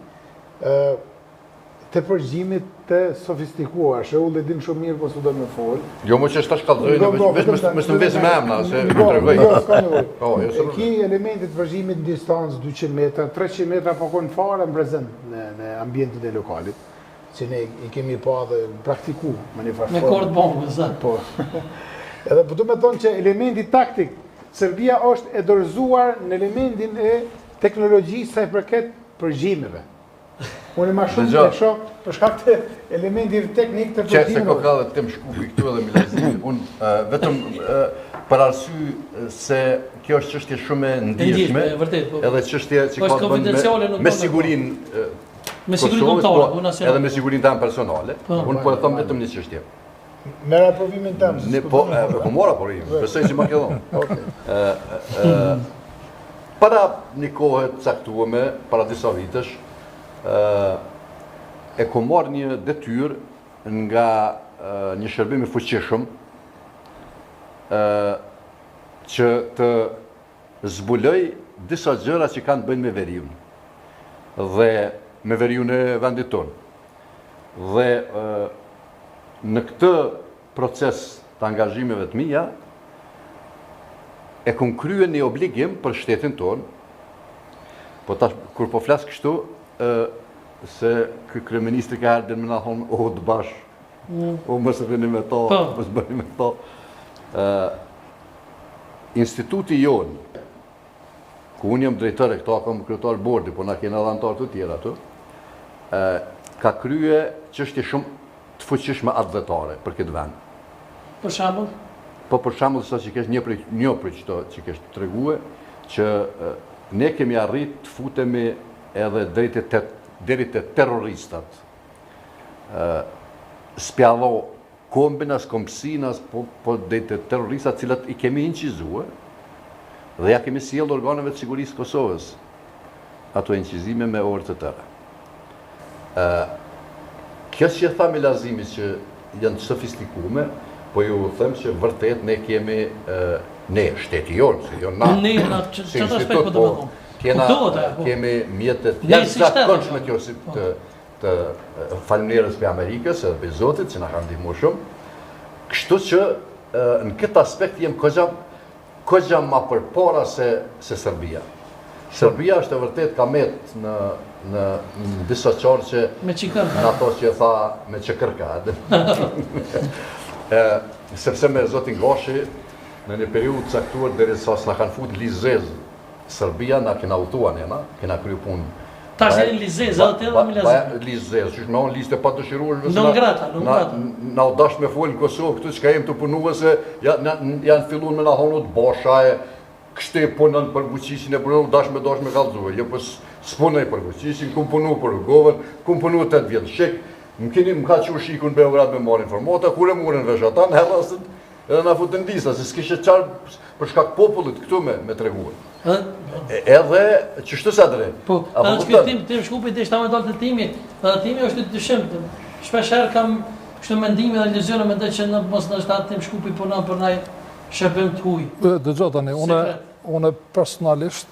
të përgjimit të sofistikuar, shëull e din shumë mirë, po së do me folë. Jo, më që është ta shkallëzojnë, me së nëvesë me emna, se më të regoj. Jo, s'ka nevoj. Ki elementit përgjimit në distancë 200 metra, 300 metra po konë fare në prezent në ambientin e lokalit, që ne i kemi pa dhe praktiku me një farformë. Me kord bombë, sa. Po. Edhe po du me thonë që elementi taktik, Serbia është e dorëzuar në elementin e teknologjisë sa i përket përgjimeve. Unë ma shumë të shoh për shkak të elementi teknik të përgjimeve. Se ko ka dhe të më shkupi këtu edhe milazimi, unë vetëm për arsye se kjo është çështje shumë e ndjeshme, edhe çështje që ka të bënë me sigurinë kombëtare, edhe me sigurinë tanë personale. Unë po e them vetëm një çështje. Mera provimin tëmë. Po, ku mora provimin, besoj që ma ke dhonë. Para një kohë të caktuame, para disa vitesh, e ku marrë një detyrë nga një shërbim i fuqishëm që të zbuloj disa gjëra që kanë të bëjnë me veriun. dhe me veriu në vendit tonë. Dhe në këtë proces të angazhimeve të mija, e kom krye një obligim për shtetin tonë, po tash, kur po flasë kështu, se kryeministri ka ardhur më na thonë, o të bash, o mësë bëni me to, mësë bëni me to. Instituti jonë, ku unë jam drejtore, këto kam kryetar bordi, po na kena edhe antarë të tjera ato, ka krye çështje shumë të fuqishme atletare për këtë vend. Për shembull? Po për shembull sa që kesh një për çto që kesh tregue që ne kemi arrit të futemi edhe deri te terroristat. Spjallo kombinas, kompsinas, po deri te terroristat cilat i kemi incizuar dhe ja kemi sjellë organeve të sigurisë Kosovës ato incizime me orë të tëra. Kjo që tha Milazimi që janë të sofistikume, po ju them që vërtet ne kemi, ne, shteti jonë, se jo na, si institut, kemi mjetet jashtëzakonshme kjo të falënderës për Amerikës edhe për Zotit, që na kanë ndihmuar shumë. Kështu që në këtë aspekt jem kogja ma përpara se Serbia. Serbia është e vërtet ka met në disa qarë që në ato që e tha me qëkërka. Sepse me Zotin Gashi, në një periudhë caktuar deri sa s'na kanë fut Lizez, Serbia na kena udhëtuar ne, kena kryer punë. Tash janë Lizez, edhe me Lizez. Lizez, që me listë pa dëshiruar non grata. Na u dash me fol në Kosovë këtu çka jem të punuese, janë filluar me na thonë të bosha kështë e punën për Vučićin e përru, dash me kalëzue. Jo, për s'punëj për Vučićin, kum punu për Rugova, kum punu 8 vjetë shik, më ka që shikun Beograd me marrë informata, kur e murën vesh ata, në herastët, edhe na futën disa, se s'kishe qarë për shkak popullit këtu me treguar. Edhe, qështu sa drejt? Po, edhe që tim shkupit ishtë ta me dalë të timi, edhe timi është të dyshim, shpesher kam kështë mendime dhe iluzione me dhe që në mos në shtatë tim shkupi punon për naj shërbim të huj. Dëgjoj tani, unë personalisht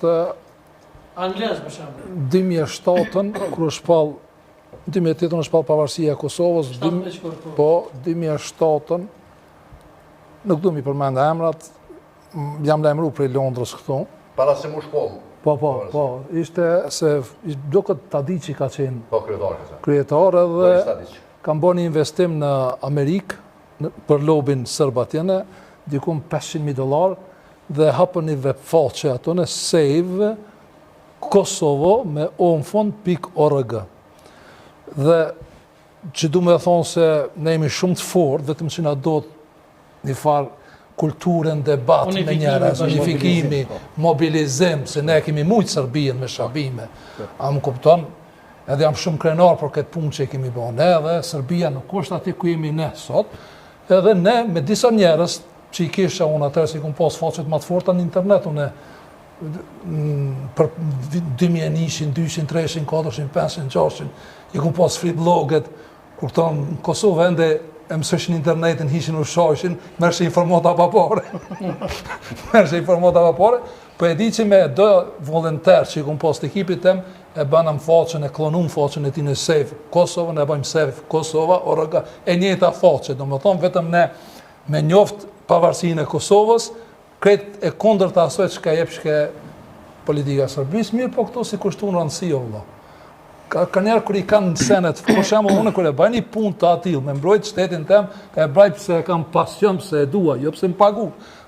Anglez për shembull. 2007-ën kur është pall 2008-ën është pall pavarësia e Kosovës, po 2007-ën nuk du mi përmend emrat, jam lajmëruar prej Londrës këtu. Para se mu shkollë. Po, ishte se duket Tadiçi ka qenë kryetar edhe kam bërë një investim në Amerikë për lobin serb atjene, dikun $500,000 dhe hapën një webfaqe ato në Save Kosovo me onfond.org. Dhe që du me thonë se ne jemi shumë të fort, vetëm që na do një farë kulturën, debat me njëra, unifikimi, mobilizim, se ne kemi mujtë Serbien me shabime. A më kupton, edhe jam shumë krenar për këtë punë që kemi bërë ne, edhe Serbia nuk është ati ku jemi ne sot, edhe ne me disa njerës që i kisha unë atërë si kumë pas faqet më të forta në internet, unë për 2001, 200, 300, 400, 500, 600, i kumë pas free bloget, kur tonë në Kosovë ende e mësëshin internetin, hishin u shajshin, mërë që informata papare. Mërë që informata papare, për e di që me do volonter që i kumë pas të ekipit tem, e banam faqen, e klonum faqen e ti në Save Kosova, ne bëjmë Save Kosova, e njëta faqe, do më thonë vetëm ne me njoft pavarësinë e Kosovës, kretë e kondër të asoj që ka jep shke politika Serbis, mirë po këto si kushtu në rëndësi o vëllo. Ka njerë kër i kanë në senet, për shemë unë kër e baj një pun të atil, me mbrojt shtetin tem, ka e braj pëse e kam pasion, pëse e dua, jo pëse më pagu.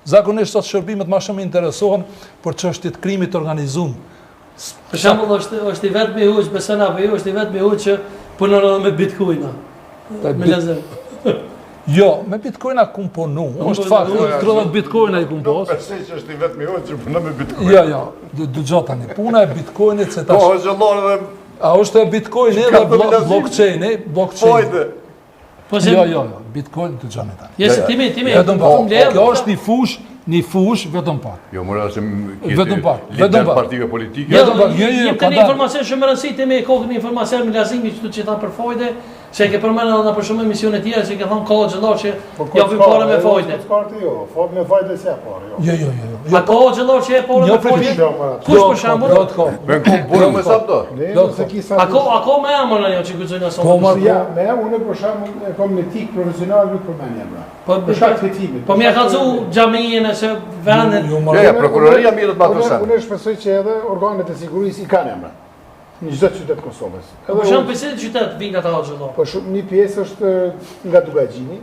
Zakonisht sot shërbimet ma shumë interesohen për çështjet krimit organizum. Për shemë është i vetë me huq, besena për ju, është i vetë me huq që punon edhe me bitcoina. Me lezëm. Jo, me bitcoina kum punu, është fakt, 30 bitcoina i kum pos. Përsej që është i vetë me huq që punon me bitcoina. Jo, dëgjoj tani, puna e bitcoinit se tash... Po, është gjëllarë dhe... A është e bitcoini dhe blockchaini, Fojde. Jo, bitcoin të gjani tani. Jesë, timi, kjo është një fush, vetëm pak. Jo, mëra se vetëm pak. Lider partive politike. Jem të një informacion shumë rëndësi, timi e kohë një informacion me lazimi që ta për Fojde, se e ke përmenë edhe për shumë emisione tjera, që ke thonë kohë gjëllar që javë pare me Fojde. Jo, Fojde me Fojde se pare, jo. A ka gjëllar që e porën me folje? Kush për shembull? Me kom burë me sa do? A ka me emër ajo që guxojnë aso? Me unë për shembull e kam në etik profesional nuk përmend emra. Për shkak të hetimit. Po më ka thënë xhaminë se vendet. Ja, prokuroria mirët me ato sa. Unë shpresoj që edhe organet e sigurisë i kanë emra. Në çdo qytet Kosovës. Për shembull, pse në qytet vinë ata gjëllar? Po shumë një pjesë është nga Dugaxhini.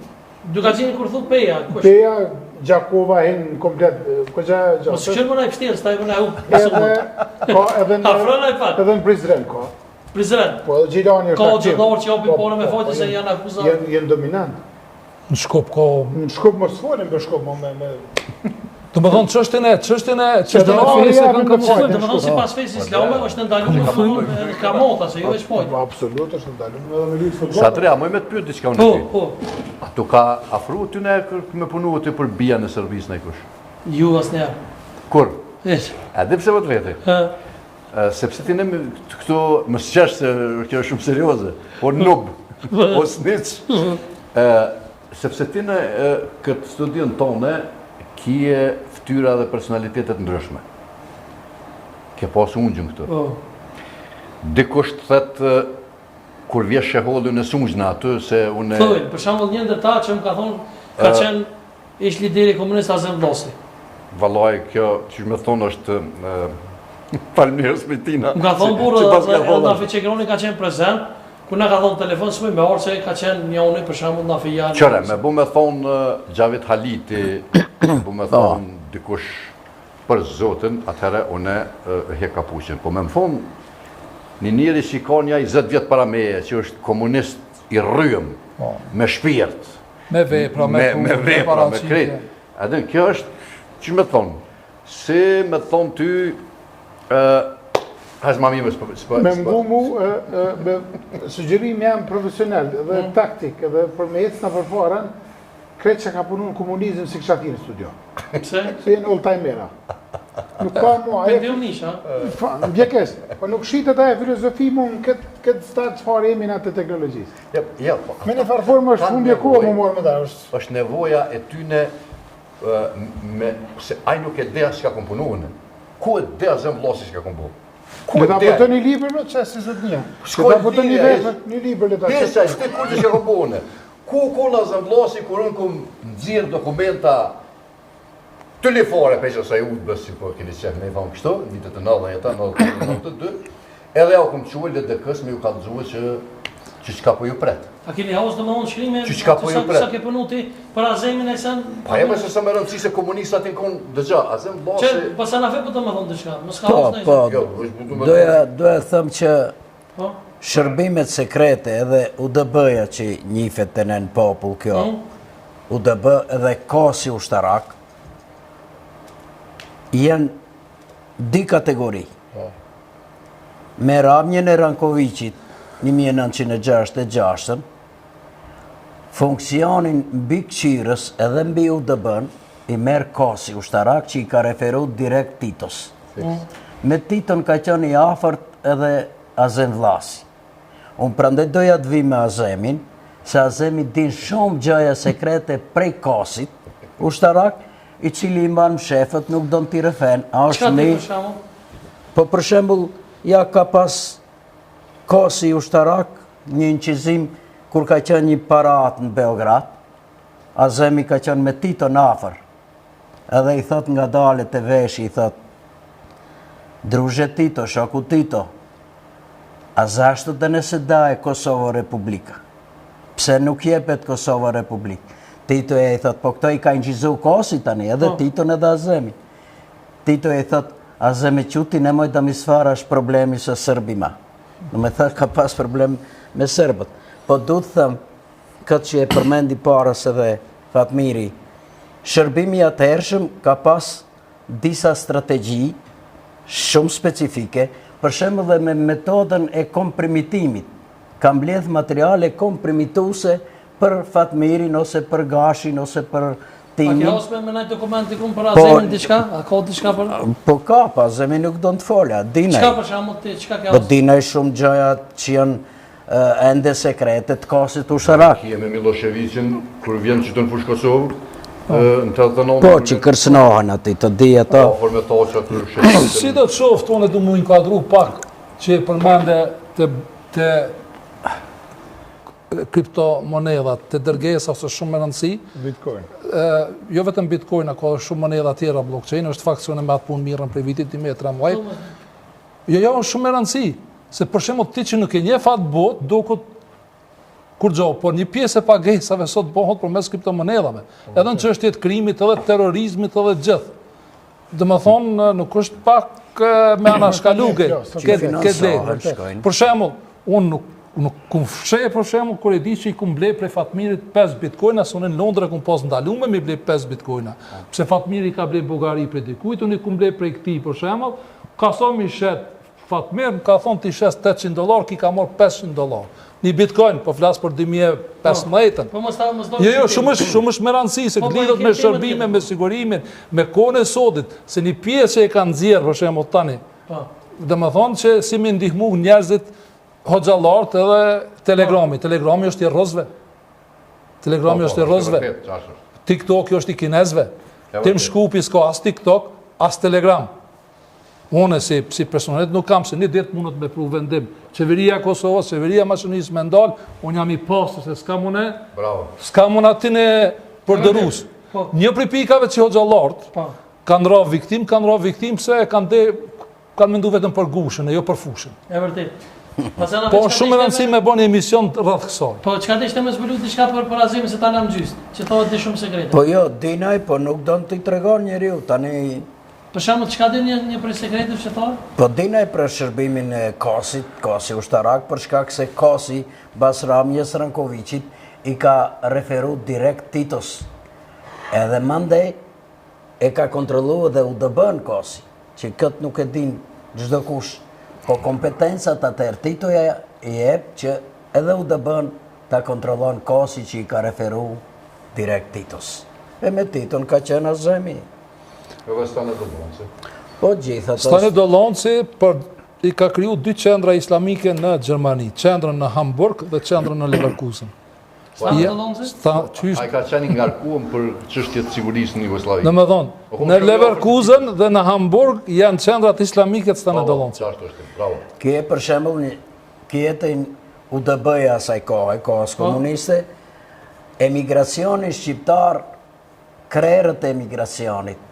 Dugaxhini kur thot Peja, kush? Peja, Gjakova hen komplet, kogja gjatë. Mos shkël më na vështirë, staj më na u. Edhe në Prizren ka. Prizren. Po edhe Gjilani është. Ka gjëllar që japin porën me folje se janë akuzuar. Janë dominant. Në Shkup ka... Në Shkup mos folim për Shkup, me... Të më thonë çështjen e fesë kanë kapituar. Do të thonë sipas fesë islame është ndaluar në kamota se jo veç pojë. Absolut është ndaluar edhe me luajtë futboll. Sa treja, më me të pyet diçka unë. Po. A tu ka afru ty ne me punu ti për bija në servisë në kush? Ju asnjë. Kur? Hiç. A dhe pse vetë vete? Sepse ti ne këtu më sqesh se kjo është shumë serioze. O nub, o snitch. Sepse ti në këtë studion tonë kje ftyra dhe personalitetet ndryshme. Ke pasë unë gjënë këtu. Dikush të thetë, kur vje shehollu në sungjnë aty, se unë... Thojnë, për shembull një ndër ta që më ka thonë, ka qenë ish lideri komunist Azem Vllasi. Vallaj, kjo që me thonë është... Falmirës me tina. Më ka thonë burë dhe Nafi Qegroni ka qenë prezent, ku na ka thonë telefon së me orë se ka qenë një unë për shembull Nafi Jani. Qëre, me bu me thonë Gjavit Haliti, bu me thonë dikush për zotin, atëherë une he kapuqin. Po me më thonë, një njëri që ka një 20 vjetë para meje, që është komunist i rrym, me shpirt, me vepra, me krejt. Edhe kjo është, që me thonë, si me thonë ty, hajtë ma mime s'po... Me mbu mu, sugjerim jam profesional dhe taktik, edhe për me jetës në përfarën, kretë që ka punu në komunizm si kësha ti në studio. Pse? Se jenë all-timera. Nuk ka mua... Pendionish, ha? Në bjekes, po nuk shqitet aje filozofi mu në këtë start që farë jemi në atë teknologjisë. Me në farformë është fumbje kohë më morë më da. është nevoja e tyne, se aj nuk e dea që ka kom punu në. Ku e dea Azem Vllasi që ka kom punu? Le ta përto një liber në që si zëtë një. Le ta përto një liber le ta që. Pesa, shte kur që ka kom punu? Ku në Azem Vllasi kur unë kom nëzirë dokumenta telefore, peqë sa ju bësë si po keni qef me i thonë kështu, vitet e 90-92, edhe ja u kom quaj LDK-s me ju kalëzue që qka po ju pret. A keni haus dhe më unë shkrime, Që qka po ju pret? sa ke punu ti për Azemin e sen? Pa jeme se sa me rëndësi se komunistat i konë dëgja, Azem Vllasi... Që, pas na fe po të më thonë dëshka, më s'ka haus në Po, ishtë. doja thëmë që shërbimet sekrete edhe UDB-ja që njifet të nën popull kjo, UDB edhe Kosi ushtarak, jenë di kategori. Me ramjen e Rankovicit, 1966, funksionin mbi këqyrës edhe mbi UDB-n i merë Kosi ushtarak që i ka referu direkt Titos. Me Titon ka qenë i afërt edhe Azem Vllasi. Unë prandaj doja të vi me Azemin, se Azemi din shumë gjaja sekrete prej Kosit, ushtarak, i cili i mbanë shefët nuk do në t'i refen. Qka ti për shamu? Po për shembull, ja ka pas Kosi ushtarak, një inqizim kur ka qenë një parat në Beograd, Azemi ka qenë me Tito në afër. Edhe i thot nga dalet e veshi, i thot, druzhe Tito, shoku Tito, a zashtu të nëse daje Kosovo Republika? Pse nuk jepet Kosovo Republika? Tito e i thot, po këto i ka inqizu Kosi tani, edhe Tito në dhe Azemi. Tito e i thot, Azemi quti, nemoj da misfara është problemi së Sërbima. Në me thë ka pas problem me Serbët. Po du të thëmë, këtë që e përmendi parës edhe Fatmiri, shërbimi atëhershëm ka pas disa strategji shumë specifike, për shemë dhe me metodën e komprimitimit. Ka mbledh materiale komprimituse për Fatmirin, ose për Gashin, ose për Timin. A ke haus me nëjtë dokumenti kun për Azemin diçka? A ka diçka për... Po ka, pa Azemi nuk do në të folja, dinaj. Qka për shamu ti, qka ke Po haus? dinaj shumë gjaja që janë ende sekretet Kosit ushtarak. Kje me Miloševićin, kur vjen që të në fush Kosovë, Në 89 Po, që kërcënohen ati, të di ato. afër me toqë aty Si do të shoftë, unë du mu inkuadru pak që përmende të kriptomonedhat, të dërgesa ose shumë me rëndësi. Bitcoin. Jo vetëm Bitcoin, ka shumë monedha tjera blockchain, është fakt se unë me atë punë mirën prej vitit 2013. Jo, është shumë me rëndësi, se për shembull ti që nuk e njeh atë botë, duket kur gjo, por një pjesë e pagesave sot bëhet përmes kriptomonedhave. Edhe në çështjet e krimit, edhe terrorizmit, edhe gjithë. Domethënë nuk është pak me anashkaluke këtë lejë. Për shembull, unë nuk kum fsheh për shembull kur e di që i kum ble prej Fatmirit 5 bitcoina, se unë në Londër kum pas ndaluar me ble 5 bitcoina. Pse Fatmiri ka ble Bullgari prej dikujt, unë i kum ble prej këtij për shembull, ka thonë mi shet Fatmir, më ka thonë ti shes $800, ki ka marr $500. Një bitcoin, po flas për 2015. Po mos ta Jo, shumë është me rëndësi, se lidhet me shërbime, me sigurimin, me kohën e sotit, se një pjesë që e kanë nxjerr për shembull tani. Po. Domethënë që si më ndihmu njerëzit hoxhallarët edhe Telegrami. Telegrami është i rrozve. Telegrami është i rrozve. TikTok është i kinezve. Tim Shkupi s'ka as TikTok, as Telegram. Unë si personalet nuk kam, se një ditë mundet me pru vendim. Qeveria Kosovës, qeveria Maqedonisë me ndalë, unë jam i pasë, se s'ka mune, s'ka mune atin e përdërus. Një prej pikave që hoxhallarët kanë ra viktim, se kanë mendu vetëm për gushën, e jo për fushën. E vërtet. Po shumë e rëndësi me bën emision rreth kësaj. Po çka të ishte më zbulu diçka për azimin se ta nam gjyst, që thotë di shumë sekrete. Po jo, dinaj, po nuk do në t'i tregon njeriu, tani... Për shembull, çka din një prej sekreteve që thonë? Po dinaj për shërbimin e Kasit, Kasi ushtarak, për shkak se Kasi, bas Ramjes Rankovicit, i ka referu direkt Titos. Edhe mandej e ka kontrollu edhe UDB-n Kasi, që këtë nuk e din çdo kush. Po kompetencat atëherë Titoja i jep që edhe UDB-n ta kontrollon Kasi që i ka referu direkt Titos. E me Titon ka qenë azemi. Edhe Stane Dollonci. Po gjithë ato... Stane Dollonci i ka kriju 2 qendra islamike në Gjermani, qendrën në Hamburg dhe qendrën në Leverkusen. Stane Dollonci? Ai ka qenë i ngarkuar për çështjet sigurisë në Jugosllavi. Domethënë, në Leverkusen dhe në Hamburg janë qendrat islamike të Stane Dollonci. Bravo. Kje për shembull kjetën UDB-ja asaj kohës komuniste, emigracioni shqiptar, krerët e emigracionit,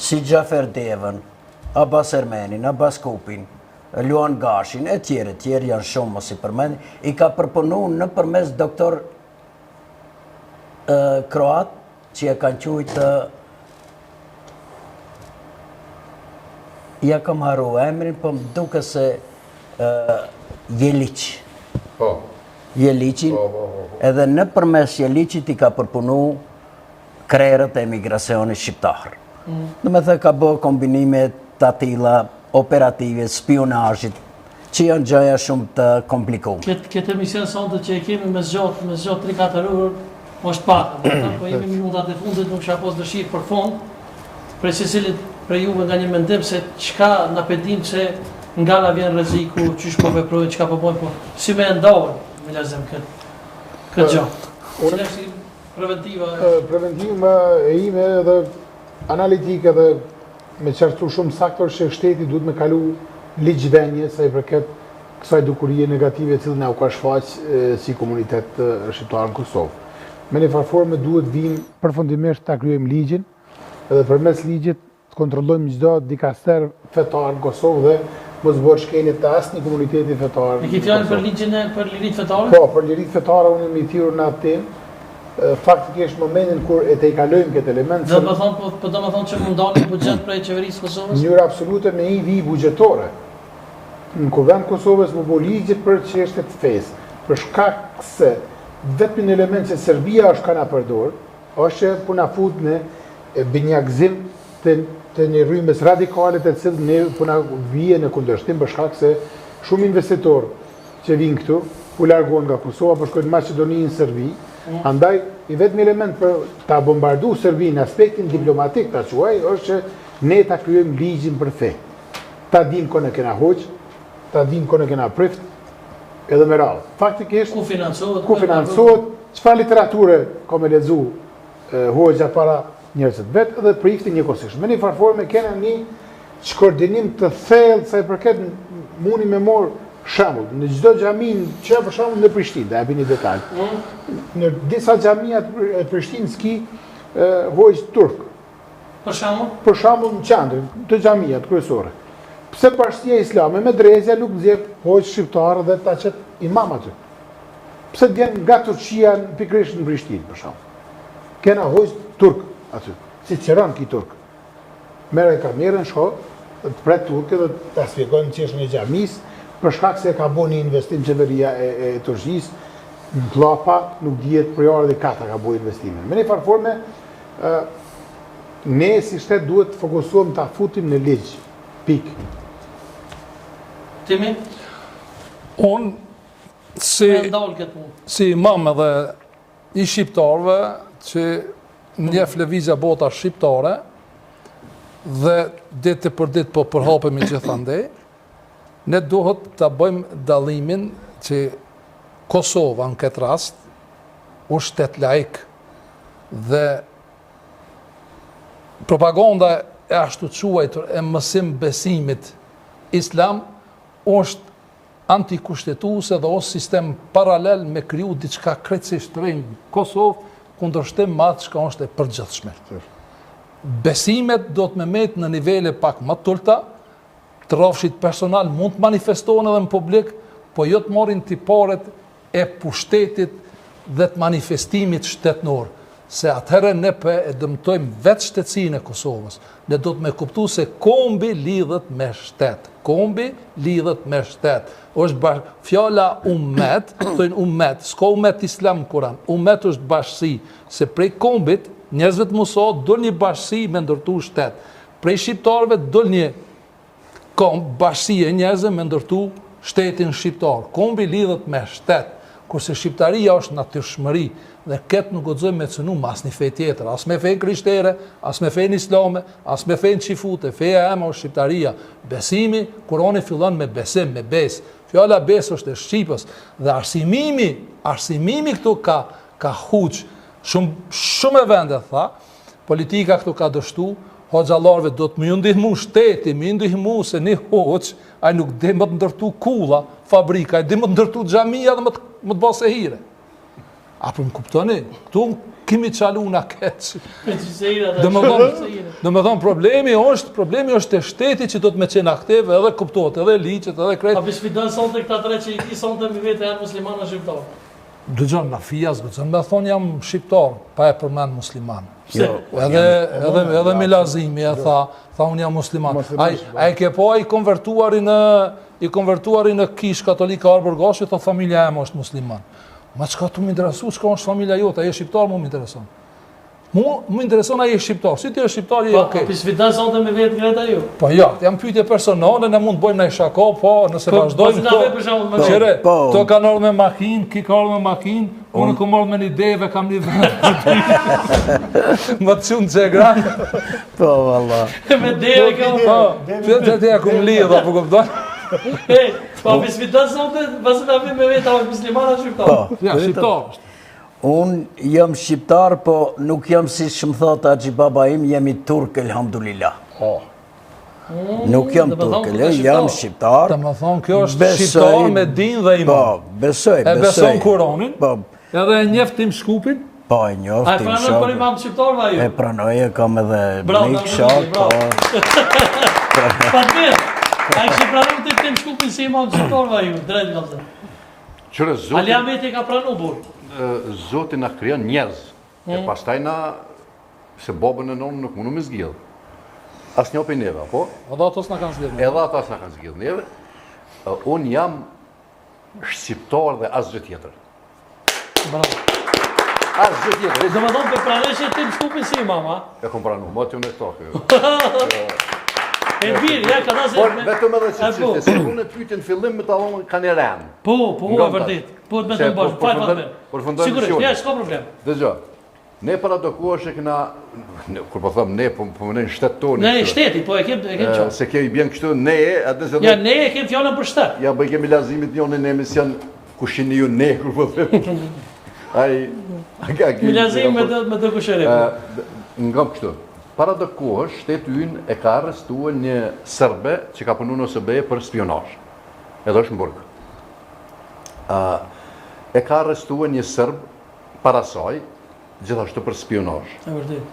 si Gjafer Devën, Abbas Ermenin, Abbas Kupin, Luan Gashin, e tjerë janë shumë mos i përmend, i ka përpunu në përmes doktor Kroat, që e kanë quajtë ja kam haru emrin, po më duke se Jelic. Po. Jelicin, edhe në përmes Jelicit i ka përpunu krerët e emigracionit shqiptar. Në me thë ka bërë kombinime të atila operative, spionazhit, që janë gjëja shumë të komplikuar. Këtë emision sonte që e kemi me zgjot 3-4 orë, është pak, po jemi minutat e fundit, nuk shapos dëshirë për fond, prej secilit për juve nga një mendim se çka na pedin se nga na vjen rreziku, çish po veprojnë, çka po bojnë, po si me ndohen, me lazem këtë gjë. Cila është preventiva? Preventiva e ime edhe analitike dhe me qartësu shumë saktor që shteti duhet me kalu ligjvënie sa i përket kësaj dukurie negative e cilën na u ka shfaq si komunitet shqiptar në Kosovë. Me një farforme duhet vim përfundimisht ta kryejmë ligjin edhe përmes ligjit të kontrollojmë çdo dikaster fetar në Kosovë dhe mos bëhet shkelje të asnjë komuniteti fetar. E ke fjalën për ligjin për lirit fetare? Po, për lirit fetare unë jam i thirrur në atë temë. Faktikisht momentin kur e te i kalojmë këtë element... Dhe do më thonë që mundoni buxhet prej qeverisë Kosovës? Në njërë absolute me i vi buxhetore. Në Kuvend Kosovës më bo ligje për çështjet fesë. Për shkak se vetëm një element që Serbia është ka na përdorë, është që puna fut në binjakzim të një rrymës radikale të cilë ne puna vije në kundërshtim për shkak se shumë investitorë që vinë këtu, u largohen nga Kosova për shkojnë Maqedoni në Serbi. Andaj, i vetëm element për ta bombardu Serbi në aspektin diplomatik ta quaj, është që ne ta kryojmë ligjin për fe. Ta dim kone kena hoq, ta dim kone kena prift, edhe me radhë. Faktikisht, ku financohet, çfarë literature ka me lexu hoxha para njerëzit vetë dhe prifti njëkohësisht. Me një farforme kena një koordinim të thellë sa i përket mundi me morë shembull, në çdo xhami që për shembull në Prishtinë, da e bëni detaj. Në disa xhamia të Prishtinës ki hoxh turk. Për shembull? Për shembull në qendër të xhamiat kryesore. Pse Bashkia Islame me drejtësia nuk nxjerr hoxh shqiptar dhe ta çet imam aty. Pse vjen nga Turqia pikërisht në Prishtinë për shembull. Kena hoxh turk aty, si Tiranë ki turk. Merë kamerën shko, të pret turke dhe ta shpjegojnë çështën e xhamisë, për shkak se ka bo një investim qeveria e Turqisë, në klapa nuk dihet për orë dhe kata ka bo investimin. Me një farforme, ne si shtet duhet të fokusohem të afutim në ligj. Pik. Timi? Unë, si imam edhe i shqiptarve, që njeh lëvizja bota shqiptare, dhe ditë për ditë po përhapemi gjithandej, ne duhet të bëjmë dallimin që Kosova në këtë rast është shtet laik dhe propaganda e ashtu quajtur e mësim besimit islam është antikushtetuese dhe është sistem paralel me kriju diçka krejtësisht të re në Kosovë kundërshtim me atë çka është e përgjithshme. Besimet do të metë në nivele pak më të ulta. Të rrafshit personal mund të manifestohen edhe në publik, po jo të marrin tiparet e pushtetit dhe të manifestimit shtetnor. Se atëherë ne e dëmtojmë vetë shtetësinë e Kosovës. Ne do të me kuptu se kombi lidhet me shtet. Kombi lidhet me shtet. Është fjala ummet, thojnë ummet, s'ka ummet islam në Kur'an. Ummet është bashkësi, se prej kombit njerëzve të mësohet dol një bashkësi me ndërtu shtet. Prej shqiptarëve dol një bashkësi e njerëzve me ndërtu shtetin shqiptar. Kombi lidhet me shtet, kurse shqiptaria është natyrshmëri dhe këtë nuk guxojmë me cënu me asnjë fe tjetër, as me fenë krishtere, as me fenë islame, as me fenë qifute, feja ema është shqiptaria. Besimi, Kurani fillon me besim, me bes. Fjala bes është e Shqipës dhe arsimimi këtu ka huq, shumë e vende, tha, politika këtu ka dështu, hoxhallarëve do të më ndihmu shteti, më ndihmu se një hoq, ai nuk dhe më të ndërtu kulla, fabrika, ai dhe më të ndërtu xhamia dhe më të base hire. Apo më kuptoni? Këtu kemi qalu nga keq. Dhe me thonë, problemi është e shteti që do të me qenë aktiv edhe kuptohet, edhe liqet, edhe krejt. A bisfidon sonte këta tre që i ki sonte mi vete janë muslimana shqiptarë? Dëgjon, na fijas, gëzën me thonë jam shqiptar, pa e përmen musliman. Edhe me lazimi e tha unë jam musliman. A e ke po i konvertuari në kish katolika Arborgashi, tha familja e më është musliman. Ma qka të më interesu, qka është familja jote, a je shqiptar, mu më intereson. Më intereson a je shqiptar, si ti je shqiptar, je okej. Po sfidan sonte me vetë greta ju? Po ja, jam pyetje personale, ne mund të bëjmë në shako, po nëse vazhdojmë qire, to ka nërë me makinë, ki ka nërë me makinë, unë ku morë me një deve, kam një vend. Më të qunë që e granë. Po, valla. Me deve ka unë. Po, që të e kumë lidha, po këpëdojnë. Po, bisfidon sonte, pasë të avim me vetë, a është muslimana shqiptar? Ja, shqiptar. Unë jam shqiptar, po nuk jam si që më thot Haxhi baba im, jemi turk, elhamdulillah. Nuk jam turk, jam shqiptar. Të më thonë, kjo është shqiptar me din dhe imam. Po, besoj. E beson Kuranin, edhe e njeft Tim Shkupin. Po, e njeft Tim Shkupin. A e pranoj për imam shqiptar dhe ju? E pranoj, e kam edhe nik shak. Fatmir, a i që pranoj të Tim Shkupin si imam shqiptar dhe ju, drejt nga zë. Ali Ahmeti ka pranu burë. Zoti na krijon njerëz. E pastaj na se babën e nonë nuk mundu me zgjidh. Asnjë për neve, po? Edhe ato s'na kanë zgjidhur. Edhe ata s'na kanë zgjidhur neve. Unë jam shqiptar dhe asgjë tjetër. Bravo. Asgjë tjetër. Do më thonë për pranëshje Tim Shkupin si imam, a? E kom pranu, ma t'ju në këto. E birë, ja, ka da se... Por, vetëm edhe që qështë, se unë e pytin fillim me talon kanë e renë. Po, e vërtit. Po, me të më bashkë, fajt fatme. Sigurisht, ja, s'ka problem. Dhe gjo, ne para do ku është e këna, kur po thëmë ne, po mënën shtetë tonë. Ne, shteti, po e kem qo. Se kemi bjen kështu, ne e, atë se... Ja, ne e kem fjallën për shtet. Ja, bëj kemi lazimit njën në emision, kushin ju ne, kur po thëmë. Ai, Milazim me të kushëre. Nga kështu. Para të kohësh, shteti ynë e ka arrestuar një serbe që ka punu në OSBE për spionazh. Edhe është në burg. E ka arrestuar një serb para saj, gjithashtu për spionazh. E vërtet.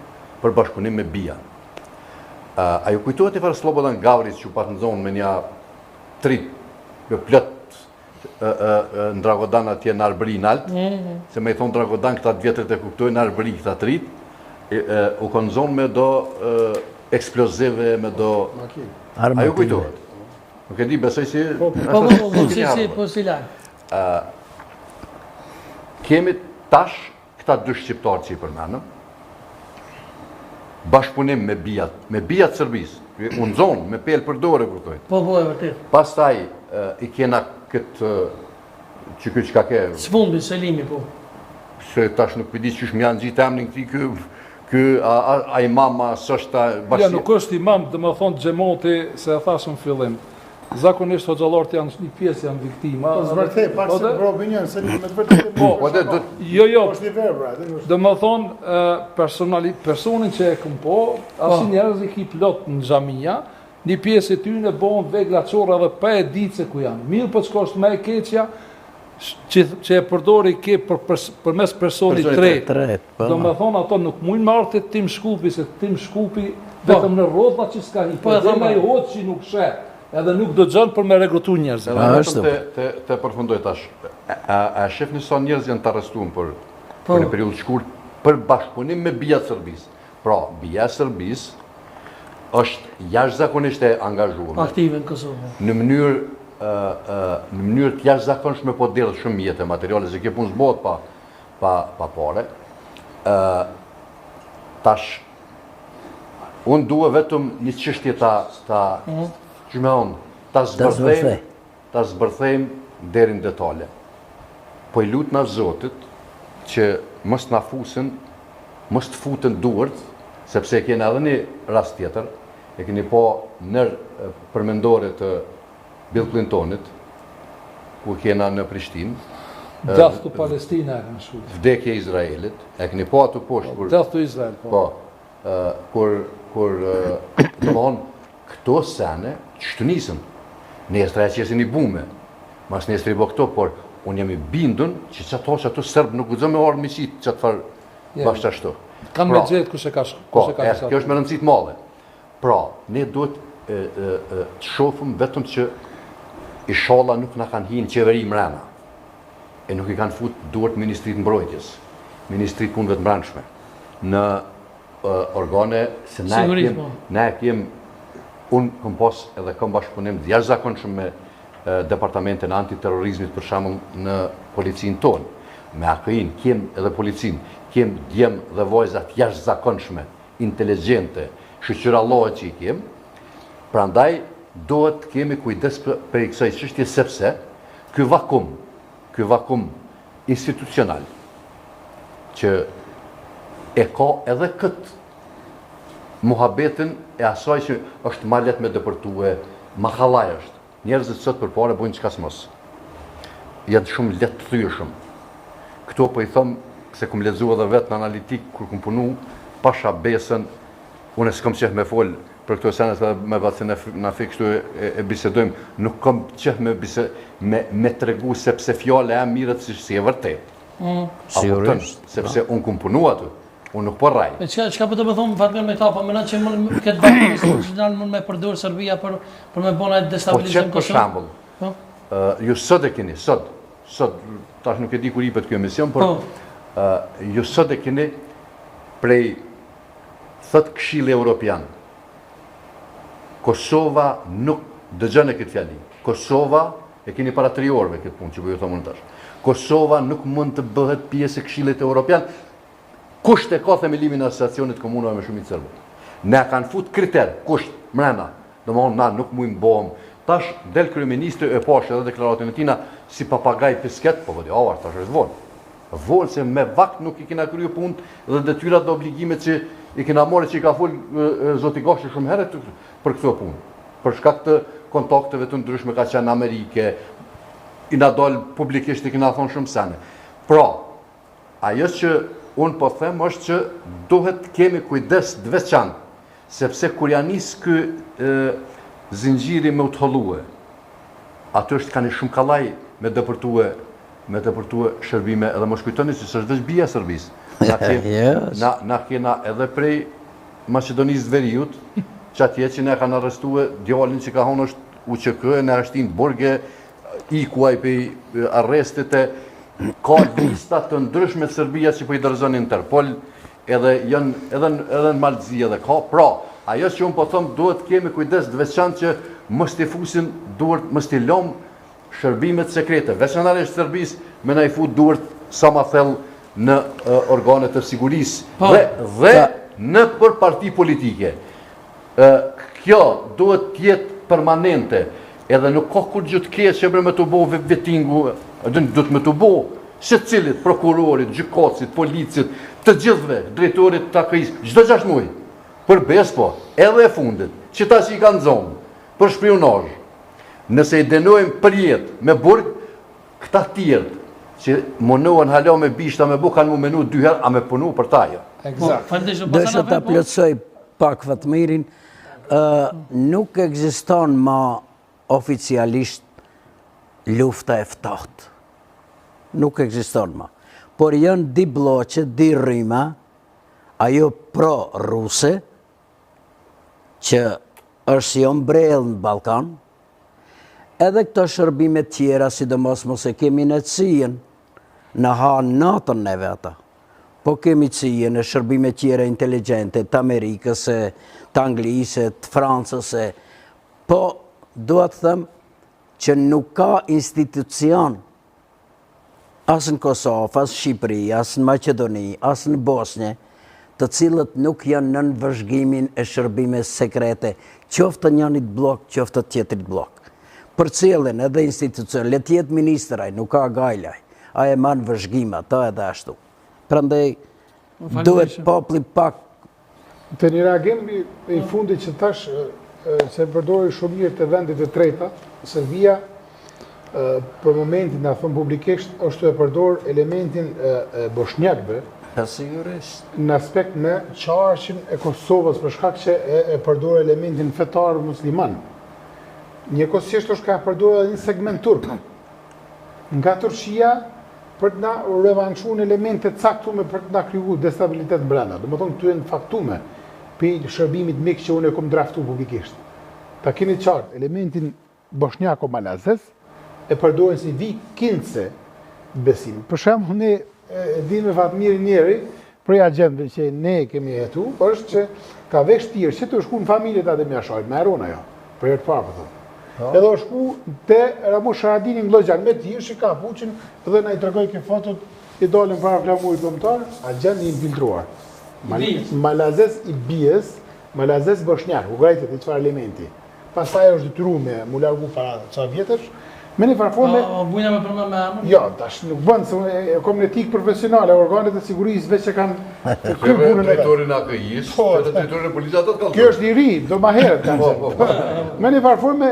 Për bashkëpunim me BIA. A ju kujtohet i farë Slobodan Gavric që pat në zonë me një trit, plët në Dragodan atje në Arbëri në altë, se me i thonë Dragodan këta vjetët e kuptoj në Arbëri këta trit, u konë zonë me do eksplozive, me do... A ju kujtohet? Nuk e di, besoj si... Po si lajë. Kemi tash këta dy shqiptarë që i përmenëm, bashkëpunim me bijat Serbisë, unë zonë, me pelë për dore, kërtojtë. Po, e vërtet. Pastaj, i kena këtë, që këtë qka ke... Sfumbi, Selimi, po. Se tash nuk pëdi që shmë janë gjitë emnin këti, a imama, sështë bashkë... Ja, nuk është imam, dhe më thonë Gjemoti, se e thashë në fillim. Zakonisht hoxhallarët janë një pjesë, janë viktima. Po zvërtej, pak se për opinion, se me të vërtetë Po, Jo, është një verbra. dhe më thonë, personin që e këm po, asi njerëz i ki plot në xhamia, një pjesë e tyne bon vegla qorra dhe pa e ditë se ku janë. Mirë po çka është më e keqja, që e përdori ke për mes personit tret. Do më thonë, ato nuk mujnë me artë Tim Shkupi, se Tim Shkupi vetëm në rrotha që s'ka hi, për dhe me i hotë që nuk shet. Edhe nuk do gjënë për me regrutu njerëzë. Të përfundoj tash, a shef një son njerëz janë të arrestuar për një periudhë shkurt për bashkëpunim me bijat Serbisë. Pra, bija Serbisë është jashtëzakonisht e angazhuar. Aktive në Kosovë. Në mënyrë të jashtëzakonshme po delë shumë jetë materiale, se kjo punë zbohet pa pare. Tash, unë dua vetëm një çështje që me onë, ta zbërthejmë deri në detale. Po i lutë nga Zotit që mos na fusin, mos të futen duart, sepse kena edhe një rast tjetër, e keni po nër përmendore të Bill Clintonit, ku kena në Prishtinë. Death to Palestina e kanë shkruar. Vdekje Izraelit, e keni po atë poshtë. Death to Israel, po. Kur domthon këto sene që të nisën, nesër e që jesin i bume, mas nesër i bo këto, por unë jam i bindun që ato Serbë nuk gëzëm me orë miqit që të farë bashkë ashtu. Kanë me gjithë kushe ka kjo është me rëndësit madhe. Pra, ne duhet të shofëm vetëm që i shalla nuk në kanë hinë qeveri mrena, e nuk i kanë fut duart Ministrit Mbrojtjes, Ministrit Punëve të Mbrëmshme, në organe se ne kem unë këm pos edhe këm bashkëpunim të jashtëzakonshëm me departamentin antiterrorizmit për shembull në policinë tonë. Me AKI-n kem edhe policinë, kem djem dhe vojza të jashtëzakonshme, inteligjente, shoqërallore që i kem. Prandaj duhet të kemi kujdes për kësaj çështje sepse ky vakum institucional që e ka edhe këtë muhabetin e asaj që është ma let me dëpërtue, ma halaj është. Njerëzit sot për pare bujnë qka s'mos. Janë shumë let të thyëshëm. Këto po i thëmë, se këm lezu edhe vetë në analitik, kur këm punu, pasha besën, unë s'kom qef me folë për këto senet dhe me vatë se në fikë kështu e bisedojmë, nuk kom qef me të regu sepse fjale e mirët si e vërtet. Sigurisht. Sepse unë këm punu atë. Unë nuk po rraj. Qka për të me thonë, Fatmir me ta, po mena që këtë bakë institucional mund me përdurë Serbia për me bona destabilizim Kosovë? Po qëtë për shambull, ju sot e keni, sot, tash nuk e di kur i për kjo emision, por ju sot e keni prej thët Këshilli Evropian. Kosova nuk dëgjën e këtë fjali. Kosova, e keni para 3 orëve këtë punë që për ju thomë në tash. Kosova nuk mund të bëhet pjesë e Këshillit Evropian. Kusht e ka themelimin e asociacionit komunave me shumicë sërbë. Ne kanë fut kriter, kusht, mrena, do më na nuk mujmë bohëm. Tash, del kryeministri e pashë edhe deklaratën e tina si papagaj pisket, po vëdi, avar, tash është volë. Volë se me vakt nuk i kena kryu punë dhe detyrat dhe obligimet që i kena more që i ka full Zoti Gashi shumë herët për këto punë. Për shkak të kontakteve të ndryshme ka qenë Amerike, i na dalë publikisht i kena thonë shumë sene. Pra, ajo që unë po them është që duhet kemi kujdes të veçantë, sepse kur janë nisë ky zinxhiri me u të hollue, aty është kanë shumë kallaj me depërtue shërbime, edhe mos kujtoni që s'është veç bija Serbisë. Na kena edhe prej Maqedonisë Veriut, që atje që ne kanë arrestue djalin që ka honë është UÇK, ne ashtin burge, ikuaj për arrestit e ka listat të ndryshme të Serbia që po i dorëzon Interpol, edhe në Malzi edhe ka. Pra, ajo që unë po thëmë, duhet kemi kujdes të veçantë që mos t'i fusin duart, mos t'i lom shërbimet sekrete. Veçanërisht Serbisë me na i fut duart sa ma thellë në organet të sigurisë dhe në për parti politike. Kjo duhet tjetë permanente, edhe nuk ka kur gjë të keqe që me të bo vetingu, duhet me të bo se cilit, prokurorit, gjykatësit, policit, të gjithve, drejtorit të AKI-s, çdo 6 muaj, për bes po, edhe e fundit, që ta që i kanë zonë, për shpionazh, nëse i denojmë për jetë me burg, këta tjertë, që monohen hala me bishta me bu, kanë mu menu 2 herë, a me punu për tajo. Dëshë të plotësoj pak Fatmirin, nuk ekziston ma oficialisht lufta e ftohtë. Nuk ekziston ma. Por janë di bloqe, di rrima, ajo pro-ruse, që është jo mbrellë në Balkan, edhe këto shërbime tjera, sidomos mos e kemi në Cijen, në hanë natën neve ata. Po kemi Cijen e shërbime tjera inteligente, të Amerikës, të Anglisë, të Francës, po duhet të thëmë që nuk ka institucion asë në Kosovë, asë në Shqipëri, asë në Maqedoni, asë në Bosnje, të cilët nuk janë nën vëzhgimin e shërbime sekrete, qoftë njënit blok, qoftë tjetrit blok. Për cilën edhe institucion, le tjetë ministraj, nuk ka gajlaj, a e manë vëzhgima, ta edhe ashtu. Prandaj, duhet popli pak. Të një reagim i fundit që tash, se përdori shumë mirë të vendit e treta, Serbia, për momentin, në thëmë publikisht, është e përdor elementin boshnjakve, në aspekt në qarqin e Kosovës, për shkak që e përdor elementin fetar musliman. Njëkohësisht është ka përdor edhe një segment turk. Nga Turqia, për të na revançuar në elemente caktuar për të na krijuar destabilitet brenda. Domethënë këtu janë faktume për shërbimit mik që unë e kam draftuar publikisht. Ta keni qartë, elementin bosnjako-malazes e përdoren si vikindse besim. Për shembull, ne e dimë Fatmirin njëri për agjendën që ne kemi jetu, është që ka vështirë që të shku në familjet atë më shojt, më eron ajo. Për herë të parë po. Edhe është ku te Ramush Haradini në Glogjan me tjerë që ka puqin dhe na i tregoj ke fotot i dolën para flamurit kombëtar, agjend i infiltruar. Malazes i bies, malazes bosnjak, u grajtet i çfarë elementi. Pastaj është detyruar me mu largu para ca vjetësh, me një farforme. Bujna me përmend me emër? Jo, tash nuk bën se e kam në etikë profesionale, organet e sigurisë veç që kanë kryer punën e drejtorin e AKI-s, edhe drejtorin e policisë ato kanë. Kjo është i ri, do ma herët kanë qenë. Me një farforme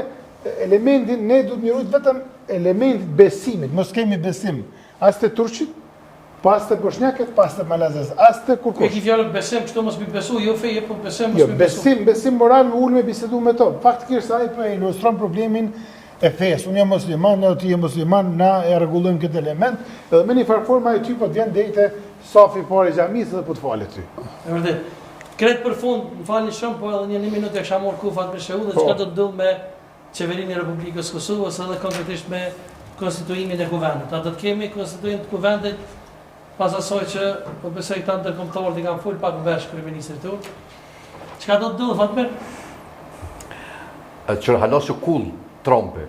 elementin, ne duhet mirujt vetëm elementit besimit, mos kemi besim, as të turqit, pas të bosnjakët, pas të malazes, as të kurkush. E ki fjallë besim, kështu mos mi besu, jo feje, po besim, mos mi besu. Besim moral me ullë me bisedu me to. Faktikisht ai po e ilustron problemin e fesë. Unë jam musliman, ne ti je musliman, na e rregullojmë këtë element, edhe me një farforma e ty po të vjen dejte safi pare xhamisë dhe po të falet ty. E vërtet. Kretë për fund, më falni shumë, po edhe një minutë e kisha marrë kufat me shehu dhe çka do të ndodh me qeverinë e Republikës Kosovës edhe konkretisht me konstituimin e kuvendit. A do të kemi konstituim të kuvendit pas asaj që po besoj këta ndërkombëtarët i kanë fol pak vesh kryeministrit tonë. Çka do të ndodh Fatmir? Që halosu kull trompe,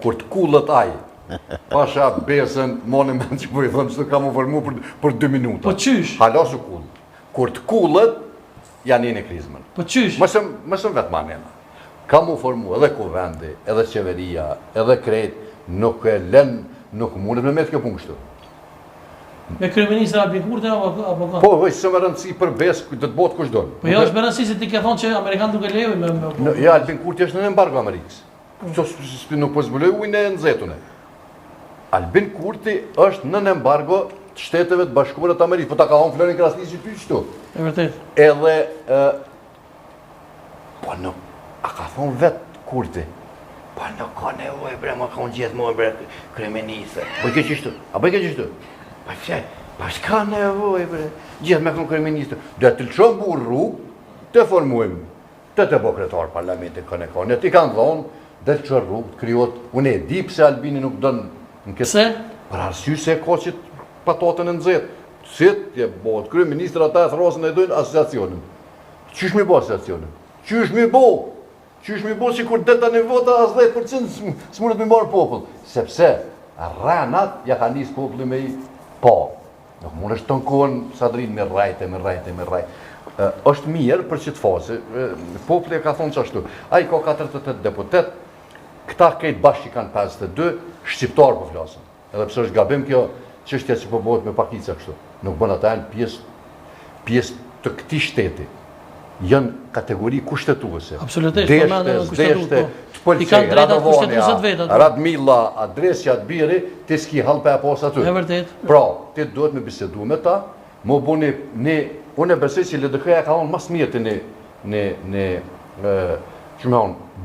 kur të kullët aj, pasha besën, monument që po i thëmë që të kam u formu për 2 minuta. Po qysh? Halosu kull. Kur të kullët, janë një krizmën. Po qysh? Mësëm vetë manena. Kam u formu edhe kuvendi, edhe qeveria, edhe krejt, nuk e len, nuk mundet me metë kjo punë kështu. Me kryeministra Albin Kurti apo ka? Po, së më rëndësi për besë, do të botë kush donë. Po jo, është më rëndësi se ti ke thonë që Amerikanë duke lejo me... Ja, Albin Kurti është në embargo Amerikës. Nuk po zbuloj ujnë e nëzetune. Albin Kurti është në embargo të Shteteve të Bashkuara të Amerikës, po ta ka thonë Florin Krasniqi ty çtu. E vërtet. Edhe po nuk a ka thonë vetë Kurti. Po nuk ka nevojë bre, më kanë gjithmonë bre kryeministë. Po ke çështu? A po ke çështu? Po fjalë, pa s'ka nevojë bre. Gjithë me kanë kryeministë. Do të lëshon burru, të formojmë. Të bokretar parlamentit kanë kanë. Ti kanë thonë, dhe të çon rrugë, krijohet. Unë e di pse Albini nuk don në këtë. Pse? Për arsye se ka që patatën e nxehtë. Si ti bëhet kryeministër ata e throsën e dojnë asociacionin. Qysh mi bo asociacionin? Qysh mi bo? Qysh mi bo që kur deta një vota as 10% s'mundet mi marë popull? Sepse rranat ja ka njës populli me i po. Nuk mund është të nkohen Sadrin me rajte. Është mirë për që të fase. Populli e ka thonë që ashtu. A i ka 48 deputet, këta kejtë bashkë që kanë 52, shqiptarë po flasën. Edhe pësë është gabim kjo çështja që po bëhet me pakica kështu. Nuk bën ata janë pjesë të këtij shteti. Janë kategori kushtetuese. Absolutisht, deshte, të pëlqej, Radmilla, Adresja, Biri, ti s'ki hall pa apo aty. E vërtet. Pra, ti duhet me bisedu me ta, më bëni unë e besoj se LDK-ja ka dhënë mas mirë në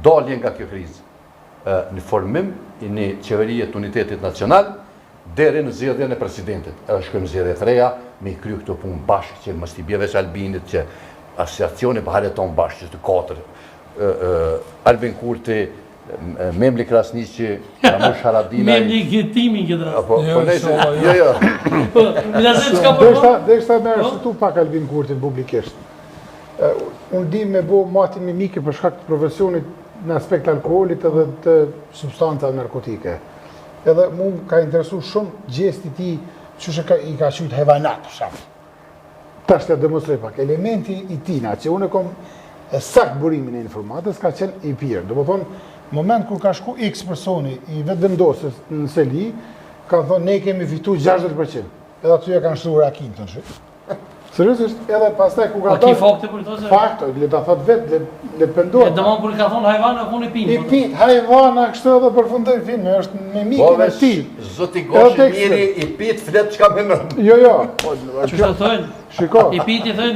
dalje nga kjo krizë. Në formim në qeverie të unitetit nacional, deri në zgjedhjen e presidentit. Edhe shkojmë zgjedhje të reja, me i kryu këto punë bashkë, që mos t'i bie veç Albinit, që asociacioni pa hareton bashkë, që të 4. Albin Kurti, Memli Krasniqi, Ramush Haradinaj. Memli gëtimin këtë. Po nejse, jo. Deshta me arshtu pak Albin Kurtin publikisht. Unë di me bo matin me mike për shkak të profesionit në aspekt alkoholit edhe të substanca narkotike. Edhe mu ka interesu shumë gjesti ti që i ka qytë hevanat, për shumë. Ta është të demonstroj pak. Elementi i tina, që unë e kom sakt burimin e informatës, ka qenë i pirë. Do më thonë, moment kur ka shku X personi i vetë vendosës në Seli, ka thonë, ne kemi fitu 60%. Edhe atyja kanë shtu rakin të në shumë. Seriosisht, edhe pastaj ku ka thënë. A ki fakte për të zërë? Fakte, le ta thot vetë, le pëndohet. E dëmon kur ka thonë hajvana, ku në pinë. I pinë, hajvana, kështë edhe përfundoj filme, është me mikin e ti. Zoti Goshi njëri i pitë fletë që ka me nëndë. Jo. Që shtë thënë? Shiko. I piti thënë,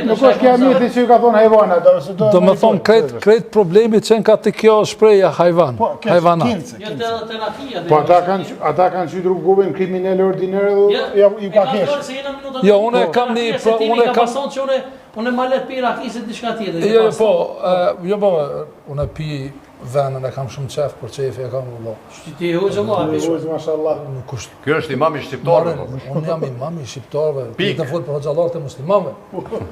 nuk është kja miti që ju ka thonë hajvana. Do me thonë, krejt problemi qenë ka të kjo shpreja hajvan. Hajvanat. Po ata kanë qytë rrugove në kriminelle ordinere dhe ju ka kesh. Jo, unë kam një... Unë e malet pi rakisit diçka tjetër. Jo, unë e pi venën e kam shumë qef, për qefi e kam vëllo. Ti hujë Allah. Mashallah. Kjo është imami shqiptarëve. Unë jam imami shqiptarëve. Pikë. Në folë për hoxhallarët e muslimave.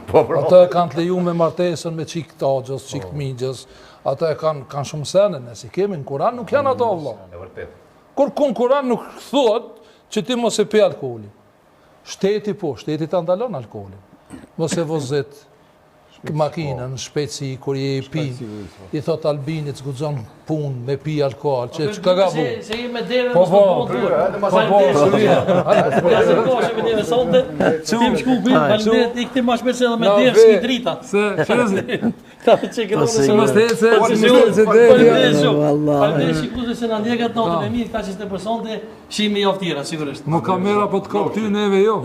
Po, ata e kanë të leju me martesën me qik tagjës, qik migjës. Ata e kanë shumë sene, nësi kemi në Kuran, nuk janë ato Allah. E vërtet. Kur në Kuran nuk thot që ti mos e pi alkoholin. Shteti të ndalon alkoholin. Mos e vozit makinën, shpeci, kur je i pi, i thot Albinit s'guxon pun me pi alkohol, që ka gabu. Se i me dere mos të bondur. Ja se koshe me dere sonte, tim shku bimë, falimderit, i këti ma shpese edhe me dere s'ki drita. Se, qërëzi. Ta që këllon Se mos të hece, falimderit shumë. Falimderit shikuzë se në ndjekat notën e mirë, ka që s'te për sonte, shimi joftira, sigurisht. Mu kamera po të kap ty neve jo.